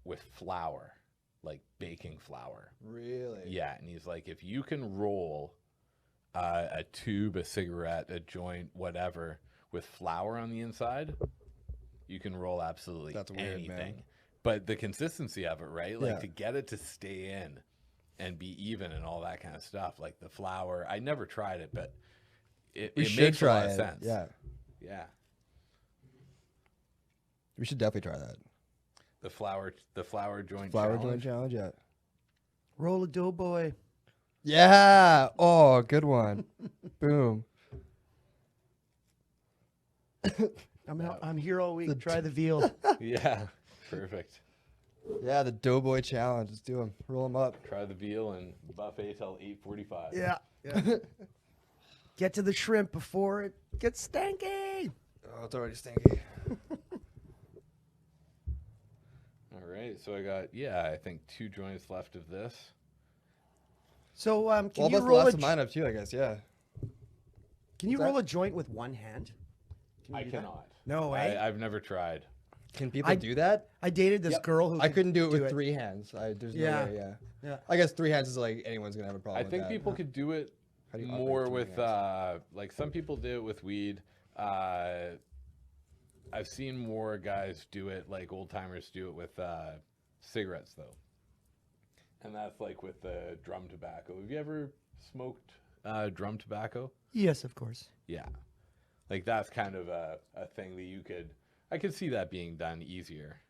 with flour, like baking flour. Really? Yeah, and he's like, if you can roll a tube, a cigarette, a joint, whatever, with flour on the inside, you can roll absolutely That's weird, anything. man. But the consistency of it, right? Like Yeah. to get it to stay in and be even and all that kind of stuff, like the flour. I never tried it, but it should makes a try lot of it. sense. Yeah. Yeah. We should definitely try that. The flour joint Flower challenge. joint challenge, yeah. Roll a doughboy. Yeah. Oh, good one. Boom. I'm here all week. Try the veal. Yeah. Perfect. Yeah, the Doughboy challenge. Let's do them. Roll them up. Try the veal and buffet till 8:45. Yeah. Get to the shrimp before it gets stanky. Oh, it's already stinky. All right. So I got, I think 2 joints left of this. So can Well, you that's the roll last a of mine up too, I guess. Yeah. can you What's roll a joint with one hand? I cannot. No way. I've never tried. Can people do that? I dated this girl who I couldn't do it with it. 3 hands. There's Yeah. no way. Yeah. Yeah. I guess 3 hands is like anyone's gonna have a problem. I with think that. people could do it How do you operate more 3 with, hands? like some people do it with weed. I've seen more guys do it, like old timers do it with cigarettes though. And that's like with the drum tobacco. Have you ever smoked drum tobacco? Yes, of course. Yeah. Like that's kind of a thing that I could see that being done easier.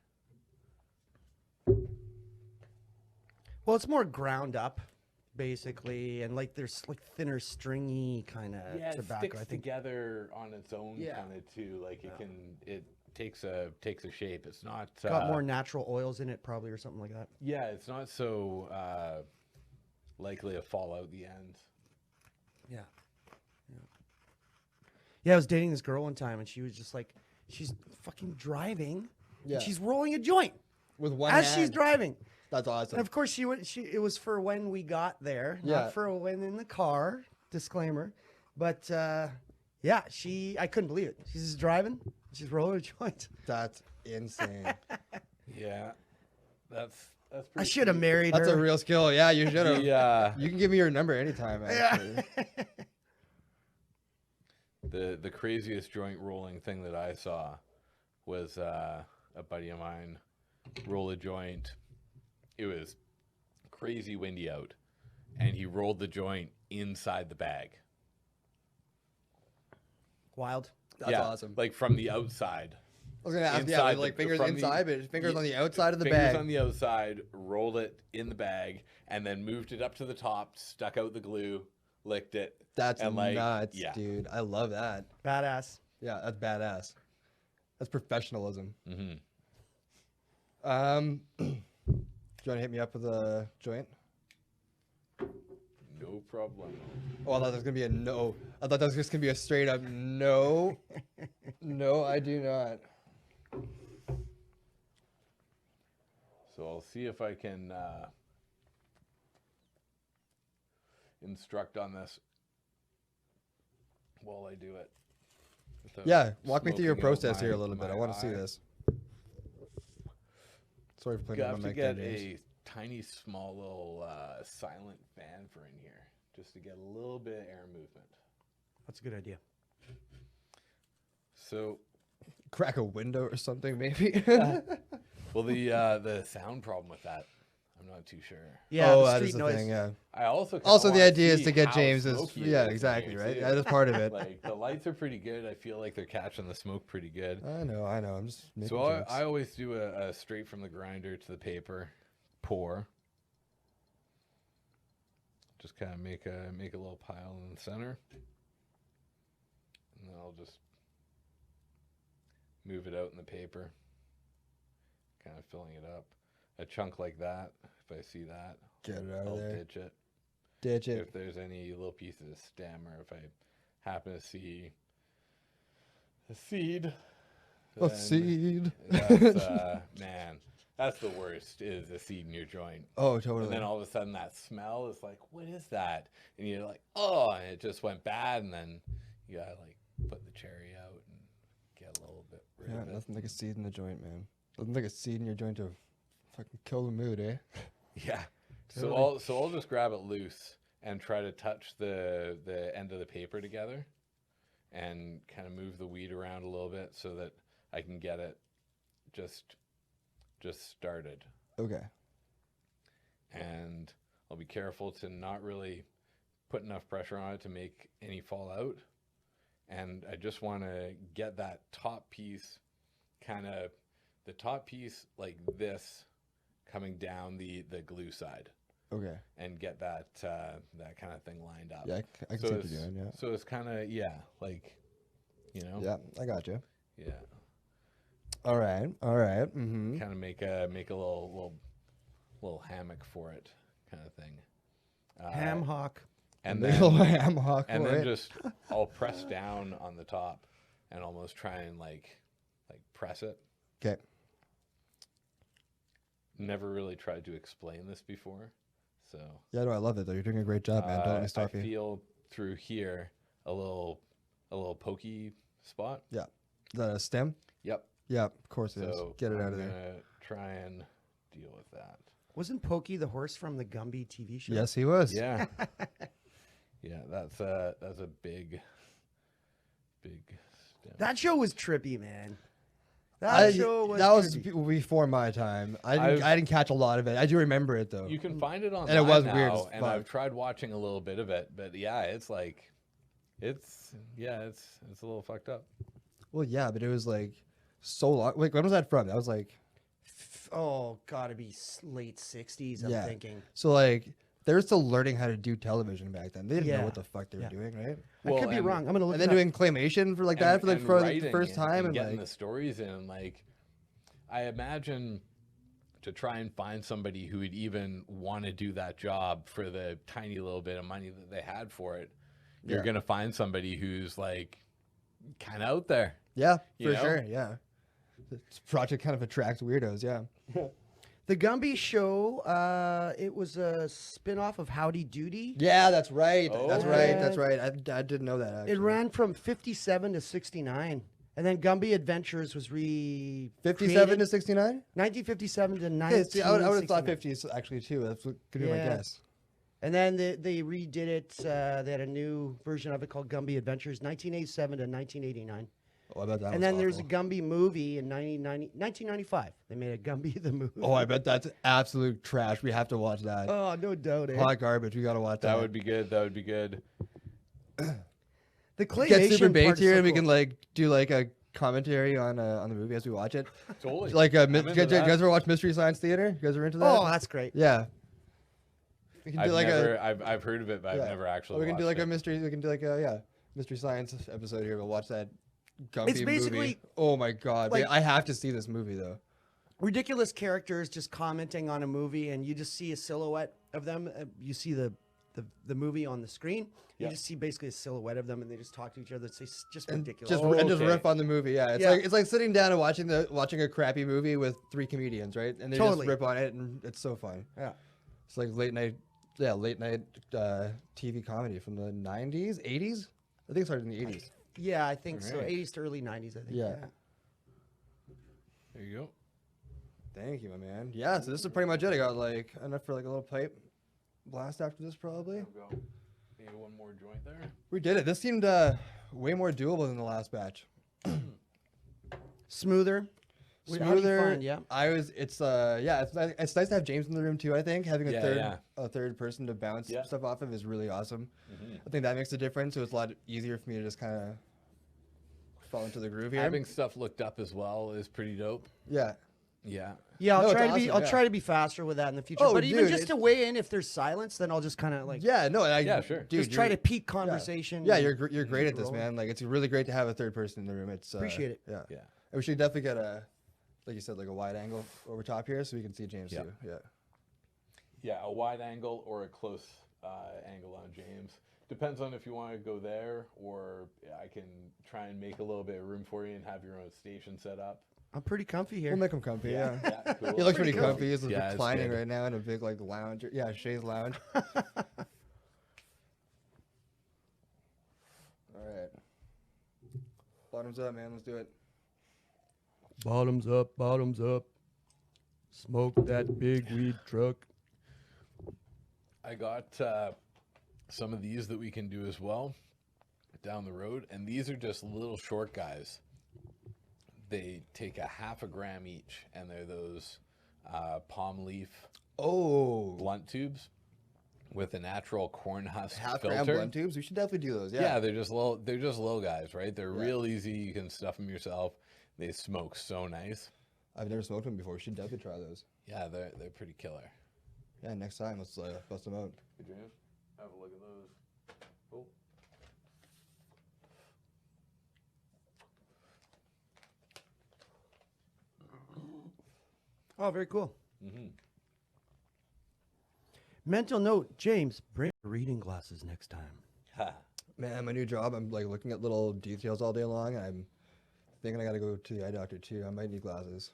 Well, it's more ground up. basically, and like there's like thinner, stringy kind of Yeah, it tobacco. sticks I think. together on its own Yeah. kind of too. Like it takes a shape. It's not Got more natural oils in it, probably, or something like that. Yeah, it's not so likely to fall out the ends. Yeah. Yeah, I was dating this girl one time, and she was just like, she's fucking driving, Yeah. and she's rolling a joint With one as hand. she's driving. That's awesome. And of course, it was for when we got there, Yeah. not for when in the car. Disclaimer, but yeah, I couldn't believe it. She's just driving, she's rolling a joint. That's insane. Yeah, that's I pretty should have married That's her. a real skill. Yeah, you should have. Yeah. You can give me your number anytime. Actually. The craziest joint rolling thing that I saw was a buddy of mine roll a joint. It was crazy windy out, and he rolled the joint inside the bag. Wild. That's Yeah, awesome. like from the outside. I was gonna ask, inside like the- fingers from the- inside, but fingers on the outside of the Fingers bag. on the outside, rolled it in the bag, and then moved it up to the top, stuck out the glue, licked it. That's and like, nuts, yeah. dude. I love that. Badass. Yeah, that's badass. That's professionalism. Mm-hmm. Do you want to hit me up with a joint? No problem. Oh, I thought that was gonna be a no. I thought that was just gonna be a straight up no. No, I do not. So I'll see if I can instruct on this while I do it. without Yeah, walk me through your smoking out process here a my- little bit. I my want to see eye. this. Sorry for You putting it have on to my get games. a tiny, small little silent fan for in here, just to get a little bit of air movement. That's a good idea. So, Crack a window or something, maybe. well, the sound problem with that, I'm not too sure. Yeah, oh, the that street is the noise. thing. Yeah. I also kinda Also, the wanna idea is see to get how James's. smoky it Yeah, is in exactly. here, Right. too. That is part of it. Like the lights are pretty good. I feel like they're catching the smoke pretty good. I know. I'm just making So jokes. I always do a straight from the grinder to the paper pour. Just kind of make a little pile in the center, and then I'll just move it out in the paper, kind of filling it up. A chunk like that, if I see that, Get it out I'll of there. ditch it. Ditch it. If there's any little pieces of stem, or if I happen to see a seed, A then seed. That's, man, that's the worst, is a seed in your joint. Oh, totally. And then all of a sudden that smell is like, what is that? And you're like, oh, and it just went bad. And then you gotta like put the cherry out and get a little bit rid Yeah, of it. nothing like a seed in the joint, man. Nothing like a seed in your joint to fucking kill the mood, eh? Yeah. Totally. So I'll just grab it loose and try to touch the end of the paper together and kind of move the weed around a little bit so that I can get it just started. Okay. And I'll be careful to not really put enough pressure on it to make any fall out. And I just want to get that top piece, kind of the top piece like this, coming down the glue side, Okay. and get that that kind of thing lined up. Yeah, I can So see what it's- you're doing. Yeah. So it's kind of, like, you know. Yeah, I got you. Yeah. All right. All right. Mm-hmm. Kind of make a little hammock for it, kind of thing. Ham hock. And Little then ham hock and for then it. just I'll press down on the top and almost try and like press it. Okay. Never really tried to explain this before, so Yeah, no, I love it though. You're doing a great job, man. Don't let me stop I you. feel through here a little pokey spot. Yeah. Is that a stem? Yep. Yeah, of course it is. So Get it out I'm of there. gonna try and deal with that. Wasn't Pokey the horse from the Gumby TV show? Yes, he was. Yeah. Yeah, that's a big stem. That show was trippy, man. That I, show was that was trippy. before my time. I didn't catch a lot of it. I do remember it though. You can find it online And it was now, weird as and fuck. I've tried watching a little bit of it, but yeah, it's like, it's a little fucked up. Well, yeah, but it was like so long. Like, when was that from? That was like, Oh, gotta be late 60s, I'm Yeah. thinking. so like They're still learning how to do television back then. They didn't know Yeah. what the fuck they were doing, right? I could be and- wrong. I'm gonna look. And then it up. doing claymation for like that for like and for the writing first time, and getting like the stories in. Like, I imagine to try and find somebody who would even want to do that job for the tiny little bit of money that they had for it. You're Yeah. gonna find somebody who's like kind of out there. yeah, You for know? sure, yeah. This project kind of attracts weirdos, yeah. The Gumby Show. It was a spin-off of Howdy Doody. Yeah, that's right. Oh, That's okay. right. That's right. I didn't know that. Actually. It ran from 57 to 69, and then Gumby Adventures was 57 to 69. 1957 to Okay, 1969. see, I would have thought 50s actually too. That's what could be my Yeah. guess. And then they redid it. They had a new version of it called Gumby Adventures, 1987 to 1989. Oh, I bet that. And was then there's a awful. Gumby movie in 1995. They made a Gumby the movie. Oh, I bet that's absolute trash. We have to watch that. Oh, no doubt. Eh? Hot garbage. We gotta watch that. That would be good. That would be good. The claymation Get Super Baked part is here, so and we cool. can like do like a commentary on the movie as we watch it. Totally. Like I'm you into guys that. ever watch Mystery Science Theater? You guys are into that? Oh, that's great. yeah. We can do I've like never, a. I've heard of it, but Yeah. I've never actually. Or we can do watched like a it. mystery. We can do like a Mystery Science episode here. We'll watch that. Gumby It's basically movie. Oh my god! like- Man, I have to see this movie though. Ridiculous characters just commenting on a movie, and you just see a silhouette of them. You see the movie on the screen. You Yep. just see basically a silhouette of them, and they just talk to each other. It's just And ridiculous. just Oh, and just okay. riff on the movie. Yeah, Yeah. it's like sitting down and watching a crappy movie with 3 comedians, right? And they Totally. just rip on it, and it's so fun. Yeah. It's like late night TV comedy from the 90s, 80s. I think it started in the 80s. Yeah, I think so. Alright. 80s to early 90s, I think. Yeah. There you go. Thank you, my man. Yeah, so this is pretty much it. I got like enough for like a little pipe blast after this, probably. There we go. Maybe one more joint there. We did it. This seemed way more doable than the last batch. Smoother. How do you Smoother. find, yeah. It's nice to have James in the room too. I think having Yeah, a third person to bounce Yeah. stuff off of is really awesome. Mm-hmm. I think that makes a difference. So it's a lot easier for me to just kind of fall into the groove here. Having stuff looked up as well is pretty dope. yeah. Yeah. Yeah, I'll No, it's try to be. awesome, I'll yeah. try to be faster with that in the future. Oh, but even dude, just to weigh in, if there's silence, then I'll just kind of like Yeah. No. Yeah, sure. Dude, just try you're- to peak conversation. Yeah, and you're keep great it at this, rolling. man. Like it's really great to have a third person in the room. It's Appreciate it. Yeah. Yeah. And we should definitely get like you said, like a wide angle over top here, so we can see James Yeah. too. Yeah. Yeah, a wide angle or a close angle on James. Depends on if you want to go there, or I can try and make a little bit of room for you and have your own station set up. I'm pretty comfy here. We'll make him comfy. Yeah. Yeah, cool. He looks pretty Pretty comfy. He's Yeah, it's reclining good. right now in a big like lounge. Yeah, Shay's lounge. All right. Bottoms up, man. Let's do it. Bottoms up, bottoms up. Smoke that big weed truck. I got some of these that we can do as well down the road, and these are just little short guys. They take a half a gram each, and they're those palm leaf Oh, blunt tubes with a natural corn husk half filter. gram blunt tubes. We should definitely do those. Yeah. Yeah. they're just little. They're just little guys, right? They're Yeah. real easy. You can stuff them yourself. They smoke so nice. I've never smoked them before. We should definitely try those. Yeah, they're pretty killer. Yeah, next time let's bust them out. Hey, James, have a look at those. Oh. Oh, very cool. Mm-hmm. Mental note, James, bring reading glasses next time. Ha. Man, my new job, I'm like looking at little details all day long. I'm thinking I gotta go to the eye doctor too. I might need glasses.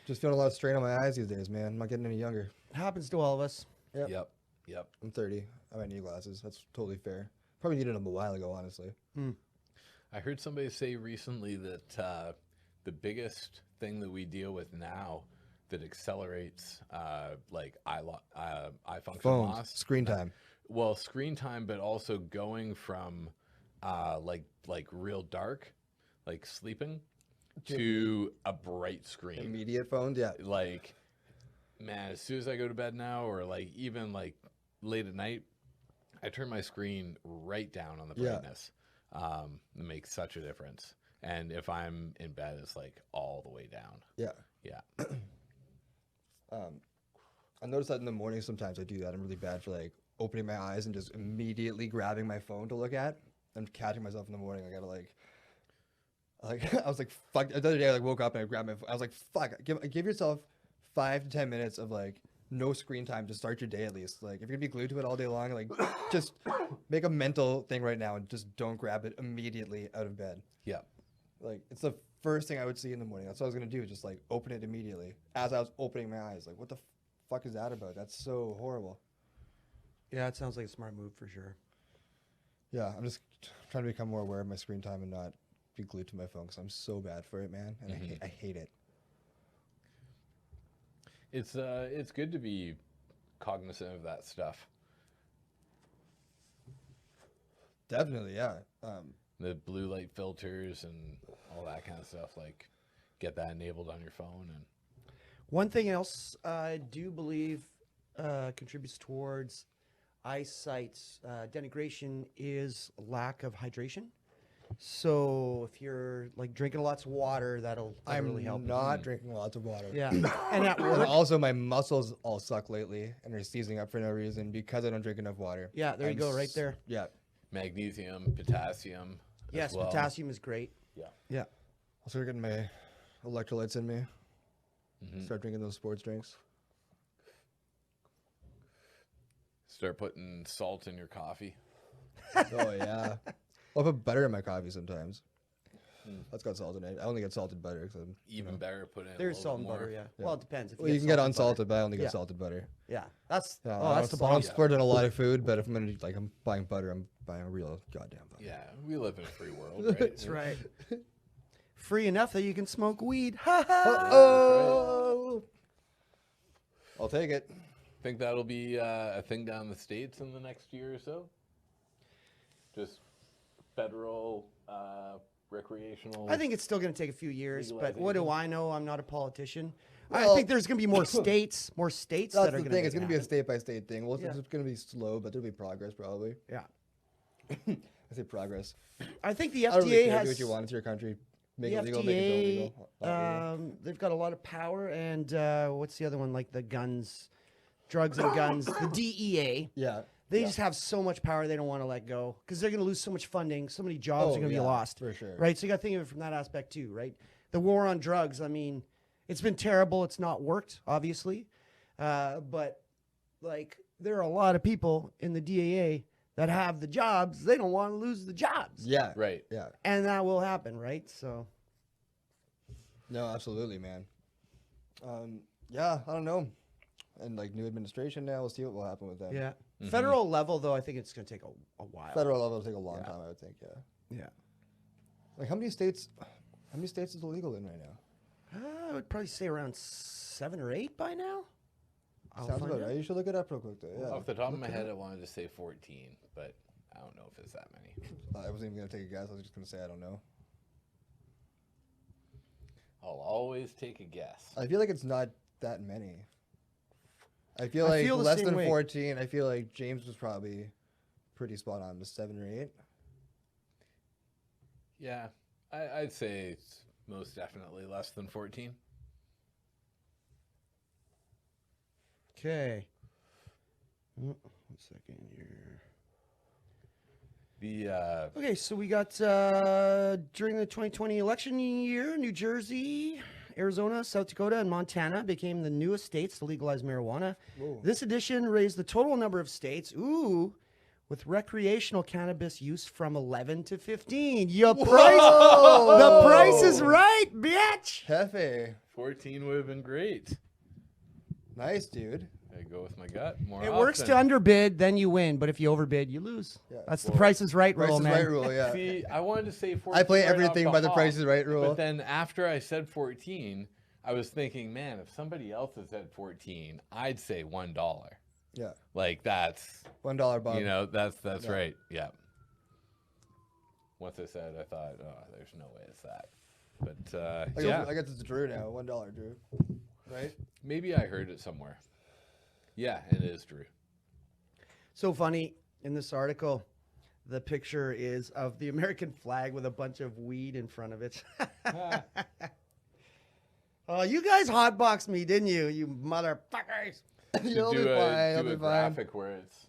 Just feeling a lot of strain on my eyes these days, man. I'm not getting any younger. Happens to all of us. Yep. Yep. I'm 30. I might need glasses. That's totally fair. Probably needed them a while ago, honestly. I heard somebody say recently that the biggest thing that we deal with now that accelerates like eye function Phones, loss, screen time. well, screen time, but also going from like real dark, like sleeping, to a bright screen. Immediate phones, yeah. Like, man, as soon as I go to bed now, or like even like late at night, I turn my screen right down on the Yeah. brightness. It makes such a difference. And if I'm in bed, it's like all the way down. Yeah. Yeah. I noticed that in the morning sometimes I do that. I'm really bad for like opening my eyes and just immediately grabbing my phone to look at. I'm catching myself in the morning. I gotta like I was like, fuck. The other day I like woke up and I grabbed my phone. I was like, fuck. Give yourself 5 to 10 minutes of like no screen time to start your day at least. Like if you're gonna be glued to it all day long, like just make a mental thing right now and just don't grab it immediately out of bed. Yeah. Like it's the first thing I would see in the morning. That's what I was gonna do. Just like open it immediately as I was opening my eyes. Like what the fuck is that about? That's so horrible. Yeah, it sounds like a smart move for sure. Yeah, I'm just trying to become more aware of my screen time and not be glued to my phone because I'm so bad for it, man, and I hate it. It's good to be cognizant of that stuff. Definitely, yeah. The blue light filters and all that kind of stuff. Like, get that enabled on your phone. And One thing else I do believe contributes towards eyesight denigration is lack of hydration. So if you're like drinking lots of water, that'll really help. I'm not drinking lots of water. Yeah, and at And work, also, my muscles all suck lately, and they're seizing up for no reason because I don't drink enough water. yeah, there you go, right there. Yeah. magnesium, potassium. Yes, as well. potassium is great. Yeah. Yeah. I'll start getting my electrolytes in me. Start drinking those sports drinks. Start putting salt in your coffee. Oh, yeah. I'll put butter in my coffee sometimes. That's got salt in it. I only get salted butter. Cause I'm, Even better, put in There's a salt little and more. butter, yeah. Well, it depends. If well, you can get salted unsalted, but I only get Yeah. salted butter. butter. Yeah, that's Yeah, that's the I don't bomb. splurge on a lot of food, but if I'm gonna like I'm buying butter, I'm buying a real goddamn butter. Yeah, we live in a free world, right? That's right. Free enough that you can smoke weed. Ha ha. Oh, I'll take it. Think that'll be a thing down in the States in the next year or so? Just federal recreational. I think it's still going to take a few years, but what do I know? I'm not a politician. I Well- think there's going to be more states That's that the are going to thing. It's going to be a happen. state-by-state thing. Well, Yeah. it's going to be slow, but there'll be progress probably. Yeah. I say progress. I think the I don't really FDA care. has Do what you want. It's your country. Make the it legal. Make it illegal. FDA. They've got a lot of power, and what's the other one? Like the guns, drugs and guns. The DEA. Yeah. They just have so much power they don't want to let go because they're going to lose so much funding. So many jobs are going to be lost. for sure. Right. So you got to think of it from that aspect too, right? The war on drugs. I mean, it's been terrible. It's not worked, obviously. But like, there are a lot of people in the DEA that have the jobs. They don't want to lose the jobs. Yeah. Right. Yeah. And that will happen, right? So. No, absolutely, man. Yeah, I don't know. And like new administration now, we'll see what will happen with that. Yeah. Federal level, though, I think it's going to take a while. Federal level will take a long time, I would think. Yeah. Yeah. Like how many states is illegal in right now? I would probably say around 7 or 8 by now. I'll Sounds find about out. right. You should look it up real quick, though. Yeah. Off the top of my head, I wanted to say 14, but I don't know if it's that many. I wasn't even gonna take a guess. I was just gonna say I don't know. I'll always take a guess. I feel like it's not that many. I feel I like feel the less same than way. 14. I feel like James was probably pretty spot on. Was 7 or 8? Yeah, I'd say it's most definitely less than 14. Okay. 1 second here. The Okay, so we got during the 2020 election year, New Jersey, Arizona, South Dakota, and Montana became the newest states to legalize marijuana. Whoa. This addition raised the total number of states, with recreational cannabis use from 11 to 15. The price is right, bitch. Hefe. 14 would have been great. Nice, dude. I go with my gut more It often. works to underbid, then you win. But if you overbid, you lose. Yeah. That's the Price is Right Price rule, is man. Right rule, yeah. See, I wanted to say 14. I play right off everything by the hop, Price is Right rule. But then after I said 14, I was thinking, man, if somebody else had said 14, I'd say $1. Yeah. Like that's, $1 Bob. you know, that's right. Yeah. Once I said, I thought, oh, there's no way it's that. But yeah, I guess it's Drew now. $1 Drew. Right? maybe I heard it somewhere. Yeah, it is Drew. So funny in this article, the picture is of the American flag with a bunch of weed in front of it. Oh, you guys hotboxed me, didn't you? You motherfuckers. You'll be do fine. You'll a be fine. graphic where it's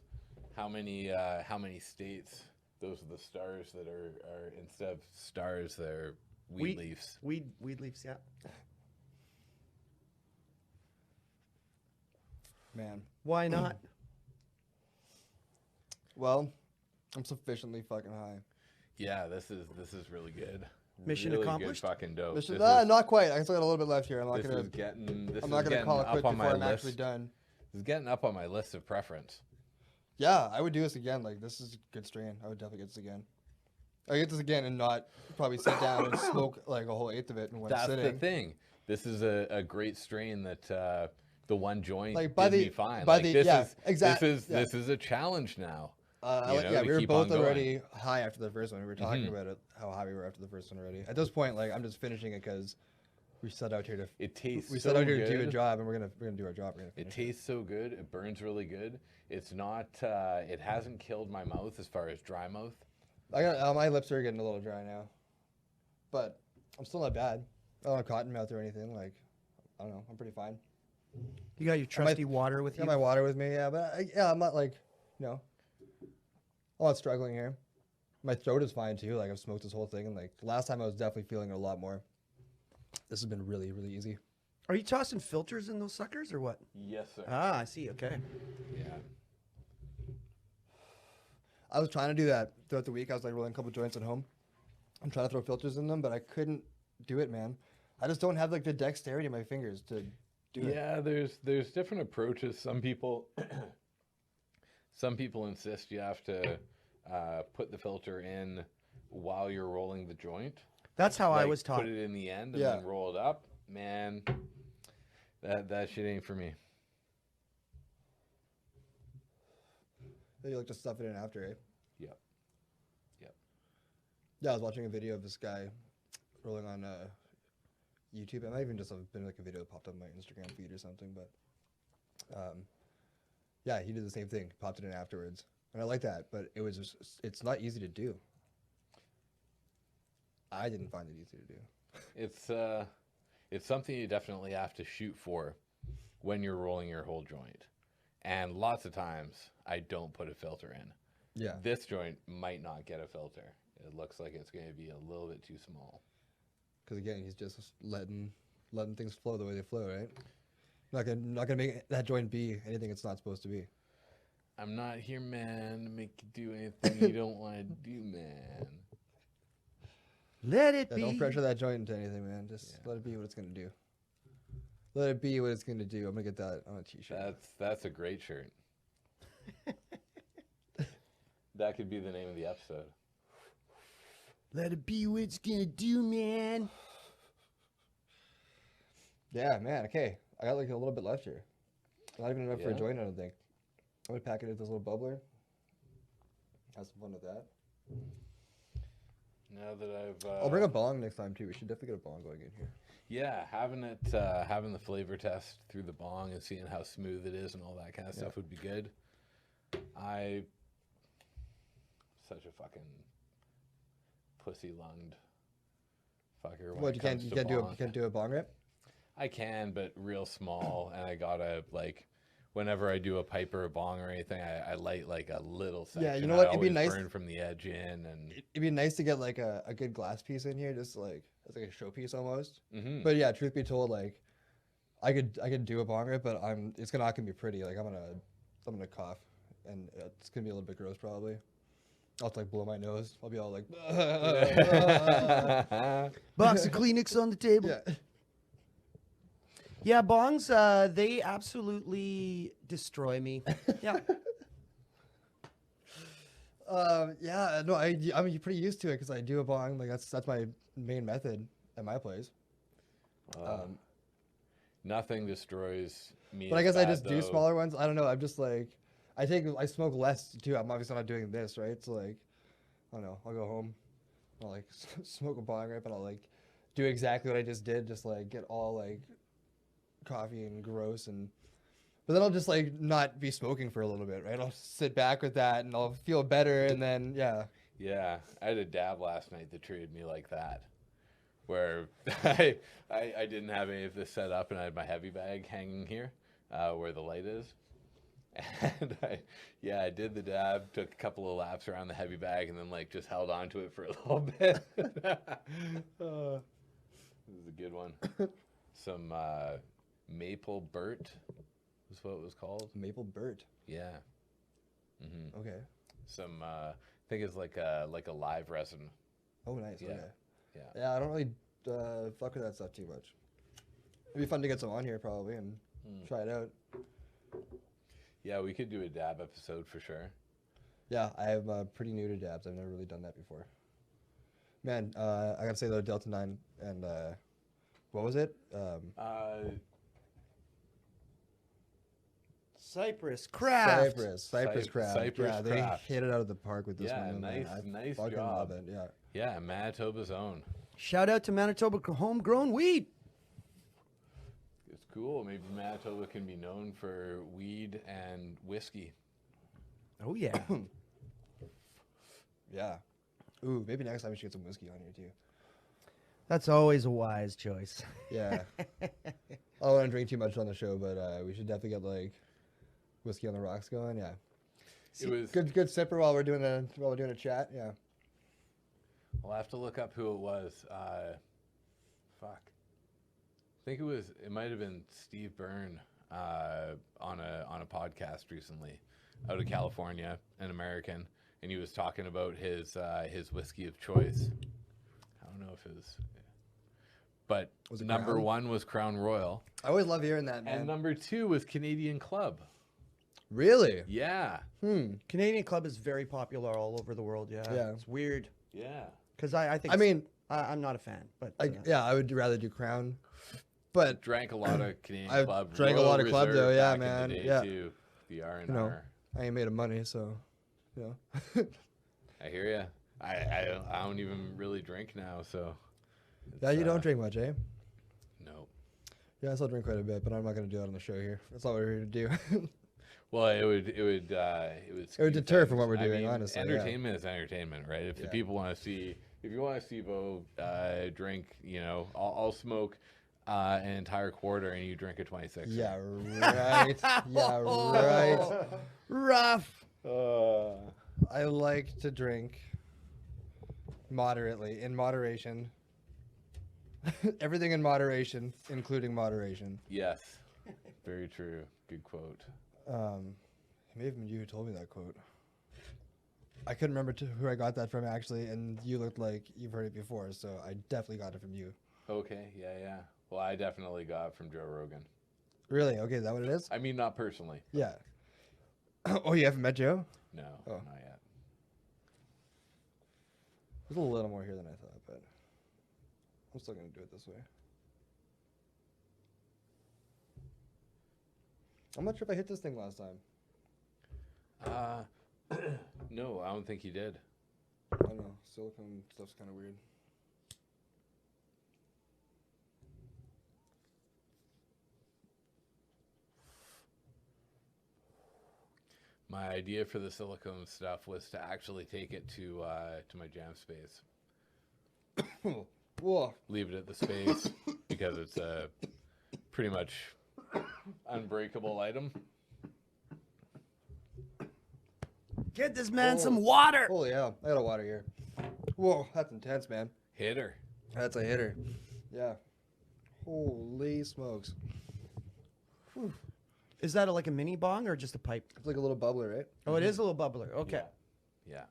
how many states. Those are the stars that are instead of stars, they're weed leaves. Weed leaves, yeah. Man. Why not? Well, I'm sufficiently fucking high. Yeah, this is really good. Mission really accomplished? Good fucking dope. Mission, This is- not quite. I still got a little bit left here. I'm not this gonna. is getting. This I'm is not gonna getting call it up quit on before my I'm list. actually done. This is getting up on my list of preference. Yeah, I would do this again. Like, this is a good strain. I would definitely get this again. I get this again and not probably sit down and smoke like a whole eighth of it in one That's sitting. the thing. This is a great strain that the one joint Like, by did the- me fine. by Like, the- this yeah, is exactly, This is yeah. this is a challenge now. Yeah, to we were keep both on going. already high after the first one. We were talking Mhm. about it, how high we were after the first one already. At this point, like, I'm just finishing it because we set out here to It tastes. we so set out here to do a good. job, and we're gonna do our job. We're gonna It finish tastes so good. It burns really good. It's not. It hasn't killed my mouth as far as dry mouth. I got my lips are getting a little dry now, but I'm still not bad. I don't have cotton mouth or anything. Like, I don't know. I'm pretty fine. You got your trusty water with I got you? my water with me, yeah. But I'm not like, I'm not struggling here. My throat is fine too. Like, I've smoked this whole thing, and like last time I was definitely feeling it a lot more. This has been really, really easy. Are you tossing filters in those suckers or what? Yes, sir. Ah, I see. Okay. Yeah. I was trying to do that throughout the week. I was like rolling a couple joints at home. I'm trying to throw filters in them, but I couldn't do it, man. I just don't have like the dexterity in my fingers to do it. Yeah, there's different approaches. Some people insist you have to put the filter in while you're rolling the joint. That's how I Like, was taught. Put it in the end and Yeah. then roll it up. Man, that shit ain't for me. You like to stuff it in after, eh? Yep. Yep. Yeah, I was watching a video of this guy rolling on YouTube. It might even just have been like a video that popped up on my Instagram feed or something, but yeah, he did the same thing. Popped it in afterwards, and I like that. But it was just—it's not easy to do. I didn't find it easy to do. It's something you definitely have to shoot for when you're rolling your whole joint. And lots of times I don't put a filter in. Yeah, This joint might not get a filter. It looks like it's going to be a little bit too small. because again, he's just letting things flow the way they flow, right? Not gonna make that joint be anything it's not supposed to be. I'm not here, man, to make you do anything you don't want to do, man. Let it Yeah, be. don't pressure that joint into anything, man. Just Yeah. let it be what it's gonna do. Let it be what it's gonna do. I'm gonna get that on a t-shirt. That's a great shirt. That could be the name of the episode. Let it be what it's gonna do, man. Yeah, man. Okay, I got like a little bit left here. Not even enough for a Yeah? joint, I don't think. I'm gonna pack it in this little bubbler. Have some fun with that. Now that I've I'll bring a bong next time too. We should definitely get a bong going in here. yeah, having the flavor test through the bong and seeing how smooth it is and all that kind of stuff would be good. Such a fucking pussy lunged fucker. when What it you can't comes to bong. you can't do a bong rip? I can, but real small, and I gotta like. Whenever I do a pipe or a bong or anything, I light like a little section. Yeah, you know I what? It'd be always nice- burn from the edge in, and It'd be nice to get like a good glass piece in here, just like as like a showpiece almost. Mhm. But yeah, truth be told, like I could do a bong rip, but it's not gonna be pretty. Like I'm gonna cough, and it's gonna be a little bit gross probably. I'll have to like blow my nose. I'll be all like, Box of Kleenex on the table. yeah. Yeah, bongs, they absolutely destroy me. Yeah. Yeah, no, I'm pretty used to it because I do a bong. Like that's my main method at my place. Nothing destroys me. But I as guess I bad, just do though. smaller ones. I don't know. I'm just like, I smoke less too. I'm obviously not doing this, right? So like, I don't know. I'll go home, I'll like smoke a bong rip, and I'll like do exactly what I just did. Just like get all like coffee and gross, but then I'll just like not be smoking for a little bit, right? I'll sit back with that, and I'll feel better, and then yeah. Yeah, I had a dab last night that treated me like that, where I didn't have any of this set up, and I had my heavy bag hanging here. where the light is. And I did the dab, took a couple of laps around the heavy bag, and then like just held on to it for a little bit. This is a good one. Some maple burt is what it was called. Maple Burt. Yeah. Mm-hmm. Okay. Some I think it's like a live resin. Oh, nice. Yeah. Okay. Yeah. Yeah, I don't really fuck with that stuff too much. It'd be fun to get some on here probably and try it out. Yeah, we could do a dab episode for sure. Yeah, I am pretty new to dabs. I've never really done that before. Man, I gotta say though, Delta 9 and what was it? Cypress Craft. Cypress Craft. Cypress yeah, they Craft. hit it out of the park with this Yeah, one. nice- man. I nice fucking job. love it. Yeah. Yeah, Manitoba's own. Shout out to Manitoba homegrown weed. It's cool. Maybe Manitoba can be known for weed and whiskey. Oh yeah. Yeah. Ooh, maybe next time we should get some whiskey on here too. That's always a wise choice. Yeah. I don't want to drink too much on the show, but we should definitely get like whiskey on the rocks going. Yeah. It was. Good sipper while we're doing a chat. Yeah. I'll have to look up who it was. Fuck. I think it might have been Steve Byrne on a podcast recently, out of California, an American, and he was talking about his whiskey of choice. I don't know if it was, but Was it number Crown? 1 was Crown Royal, I always love hearing that, man. and number 2 was Canadian Club. Really? Yeah, Canadian Club is very popular all over the world. Yeah. Yeah. It's weird yeah. because I think. I mean, I'm not a fan, but yeah, I would rather do Crown, but Drank a lot of Canadian I've Club. drank a Royal lot of Club, Reserve though, yeah, back in the man, day, yeah. too. The R&R. you know, I ain't made of money, so you know. I hear you. I don't even really drink now, so. Yeah, you don't drink much, eh? No. Yeah, I still drink quite a bit, but I'm not gonna do that on the show here. That's not what we're here to do. Well, it would would deter from what we're doing, honestly, yeah. Entertainment is entertainment, right? If the people want to see, if you want to see Bo drink, you know, I'll smoke an entire quarter and you drink a 26. Yeah, right. Yeah, right. rough. I like to drink moderately, in moderation. Everything in moderation, including moderation. Yes. Very true. Good quote. It may have been you who told me that quote. I couldn't remember who I got that from actually, and you looked like you've heard it before, so I definitely got it from you. Okay. Yeah. Well, I definitely got it from Joe Rogan. Really? Okay, is that what it is? I mean, not personally. Yeah. Oh, you haven't met Joe? No, Oh. not yet. There's a little more here than I thought, but I'm still gonna do it this way. I'm not sure if I hit this thing last time. No, I don't think he did. I don't know. Silicone stuff's kind of weird. My idea for the silicone stuff was to actually take it to my jam space. Whoa. Leave it at the space because it's a pretty much unbreakable item. Get this man Oh. some water. Holy hell. I got a water here. Whoa, that's intense, man. Hitter. That's a hitter. Yeah. Holy smokes. Whew. Is that like a mini bong or just a pipe? It's like a little bubbler, right? Oh, it is a little bubbler. Okay. Yeah.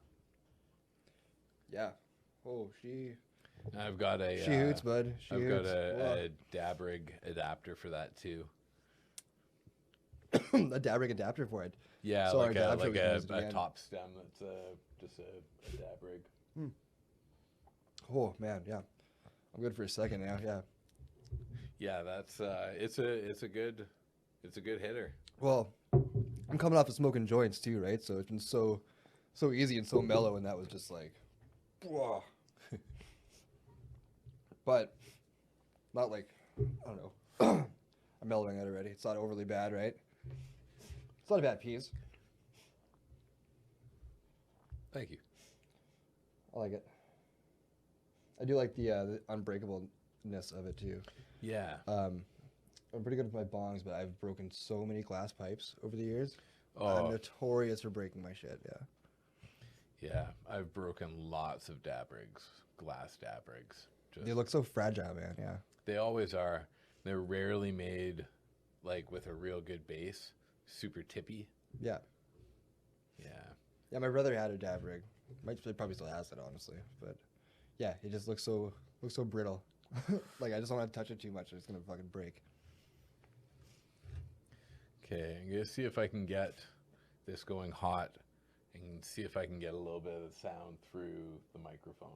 Yeah. Oh, she I've got a. she hoots, bud. She I've hoots. got a dab rig adapter for that too. A dab rig adapter for it. Yeah, So our like dab rig is a again. top stem that's just a dab rig. Oh man, yeah. I'm good for a second now. Yeah. Yeah, that's it's a good hitter. Well, I'm coming off of smoking joints too, right? So it's been so easy and so mellow, and that was just like, whoa. But not like, I don't know. I'm mellowing out already. It's not overly bad, right? It's not a bad piece. Thank you. I like it. I do like the unbreakableness of it too. Yeah. I'm pretty good with my bongs, but I've broken so many glass pipes over the years. Oh. I'm notorious for breaking my shit. Yeah. Yeah, I've broken lots of dab rigs, glass dab rigs. They look so fragile, man. Yeah. They always are. They're rarely made like with a real good base, super tippy. Yeah. Yeah. Yeah, my brother had a dab rig. Probably still has it, honestly. But yeah, it just looks so brittle. Like I just don't want to touch it too much. It's gonna fucking break. Okay, I'm gonna see if I can get this going hot and see if I can get a little bit of the sound through the microphone.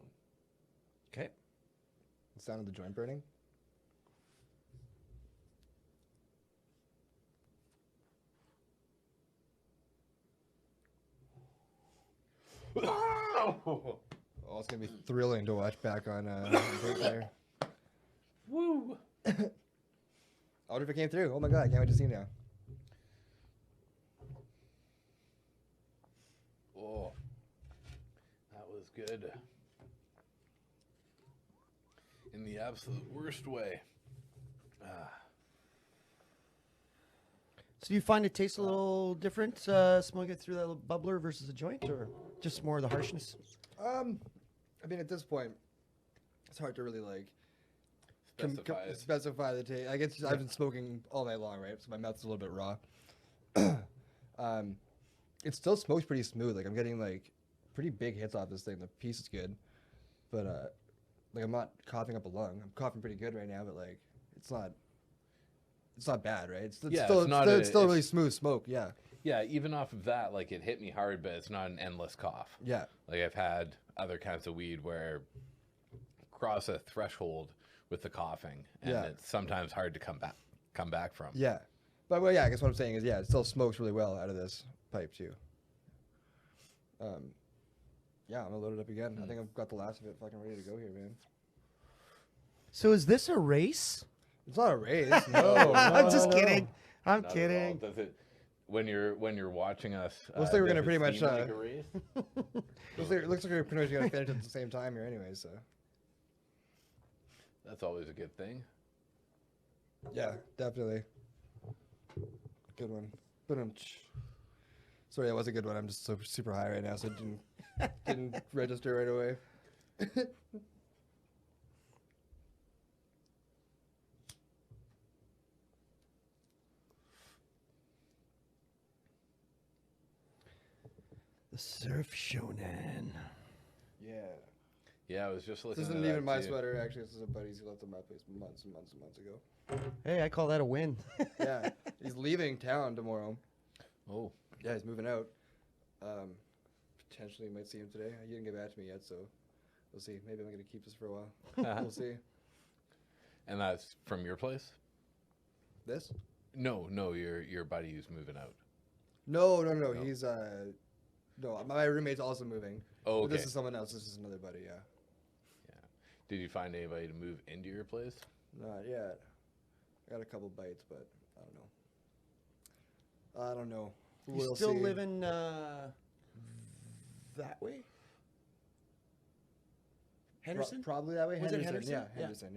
Okay. The sound of the joint burning. Oh, it's gonna be thrilling to watch back on there. Woo! I wonder if it came through. Oh my god, I can't wait to see now. Oh, that was good. In the absolute worst way. So do you find it tastes a little different smoking it through that little bubbler versus a joint, or just more of the harshness? I mean, at this point, it's hard to really like specify the taste. I guess I've been smoking all night long, right? So my mouth's a little bit raw. It still smokes pretty smooth. Like I'm getting like pretty big hits off this thing. The piece is good, but like I'm not coughing up a lung. I'm coughing pretty good right now, but like it's not bad, right? It's still really smooth smoke. Yeah. Yeah, even off of that, like it hit me hard, but it's not an endless cough. Yeah. Like I've had other kinds of weed where cross a threshold with the coughing, and it's sometimes hard to come back from. Yeah. But well, yeah, I guess what I'm saying is, yeah, it still smokes really well out of this pipe too. Yeah, I'm gonna load it up again. I think I've got the last of it fucking ready to go here, man. So is this a race? It's not a race. No, I'm just kidding. I'm Not at all. kidding. Does it when you're watching us? Looks like we're gonna does it pretty much, seem like a race? looks like we're pretty much gonna finish at the same time here, anyway. So That's always a good thing. yeah, definitely. Good one. Sorry, that was a good one. I'm just so super high right now, so it didn't register right away. The Surf Shonen. Yeah. Yeah, I was just looking. This isn't at even that my too. sweater. Actually, this is a buddy's who left at my place months and months and months ago. Hey, I call that a win. Yeah, he's leaving town tomorrow. Oh, Yeah, he's moving out. Potentially might see him today. He didn't get back to me yet, so we'll see. Maybe I'm gonna keep this for a while. We'll see. and that's from your place? This? No, your buddy who's moving out. No. No. He's no. My roommate's also moving. Oh, But okay. this is someone else. This is another buddy. Yeah. Yeah. Did you find anybody to move into your place? Not yet. I got a couple bites, but I don't know. You We'll still see. living that way? Henderson? Probably that way. Was it Henderson? Henderson? Yeah, Yeah. Henderson.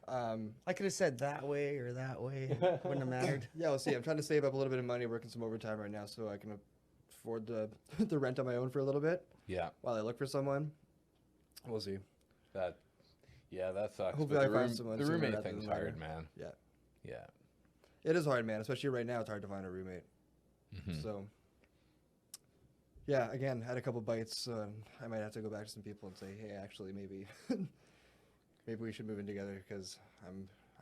Yeah. I could have said that way or that way. Wouldn't have mattered. Yeah, we'll see. I'm trying to save up a little bit of money, working some overtime right now, so I can afford the rent on my own for a little bit Yeah. while I look for someone. We'll see. That sucks. Hopefully but I find someone the sooner roommate rather thing's than later. hard, man. Yeah. Yeah. It is hard, man. Especially right now, it's hard to find a roommate. Mhm. So, yeah, again, had a couple bites, so I might have to go back to some people and say, hey, actually, maybe we should move in together because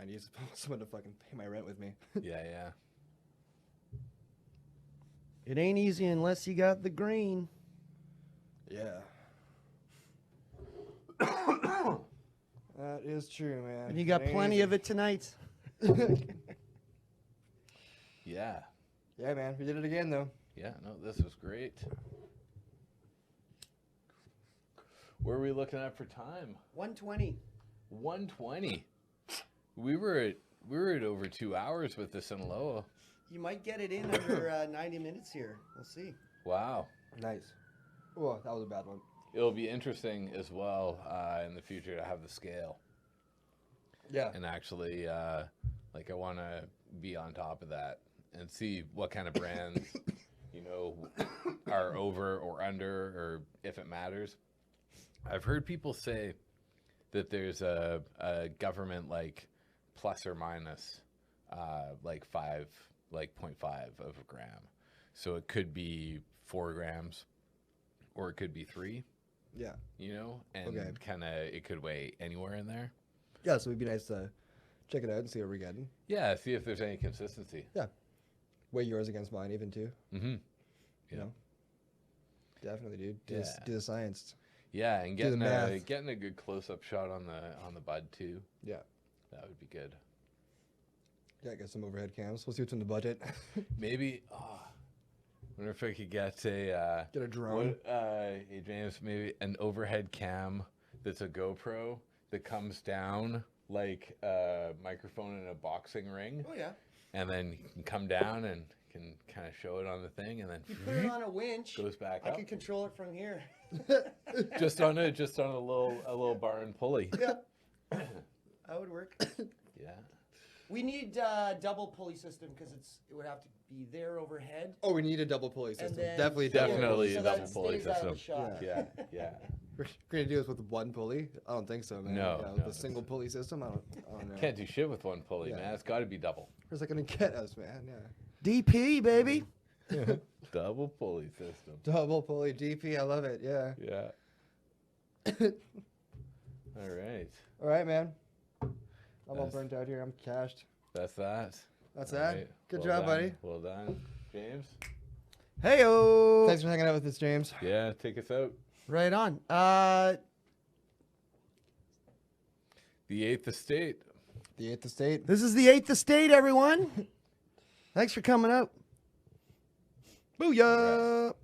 I need someone to fucking pay my rent with me. Yeah. It ain't easy unless you got the green. Yeah. That is true, man. And you got plenty of it tonight. Yeah. Yeah, man. We did it again, though. Yeah, no, this was great. Where are we looking at for time? 120. 1:20. We were at over 2 hours with this in Loa. You might get it in under 90 minutes here. We'll see. Wow. Nice. Oh, that was a bad one. It'll be interesting as well in the future to have the scale. Yeah. and actually, like I want to be on top of that and see what kind of brands, are over or under, or if it matters. I've heard people say that there's a government like plus or minus like 0.5 of a gram. So it could be 4 grams or it could be 3, Yeah. and Okay. kind of it could weigh anywhere in there. Yeah, so it'd be nice to check it out and see what we're getting. Yeah, see if there's any consistency. Yeah. Weigh yours against mine even too. Mm-hmm. You know? Definitely, dude. Do, Yeah. do the science. Yeah, and Do the math. getting a good close-up shot on the bud too. Yeah. That would be good. Yeah, get some overhead cams. We'll see what's in the budget. Maybe. Wonder if I could get a Get a drone. hey James, maybe an overhead cam that's a GoPro that comes down like a microphone in a boxing ring, Oh yeah. and then you can come down and can kind of show it on the thing, and then You put it on a winch. goes back I up. can control it from here. just on a little bar and pulley. Yeah. That would work. Yeah. We need double pulley system because it would have to be there overhead. Oh, we need a double pulley system. then- Definitely, Definitely so a that double it pulley stays out of the system. shot. Yeah. We're gonna do this with one pulley? I don't think so, man. No, Yeah, no, the single pulley system. I don't know. Can't do shit with one pulley, Yeah. man. It's got to be double. Where's that gonna get us, man? Yeah. DP, baby. Double pulley system. Double pulley DP. I love it. Yeah. Yeah. All right. All right, man. I'm all That's- burnt out here. I'm cashed. That's that. That's All that. right. Good Well job, done. buddy. Well done. James? Heyo. Thanks for hanging out with us, James. Yeah, take us out. Right on. The Eighth Estate. The Eighth Estate. This is the 8th Estate, everyone. Thanks for coming out. Booyah.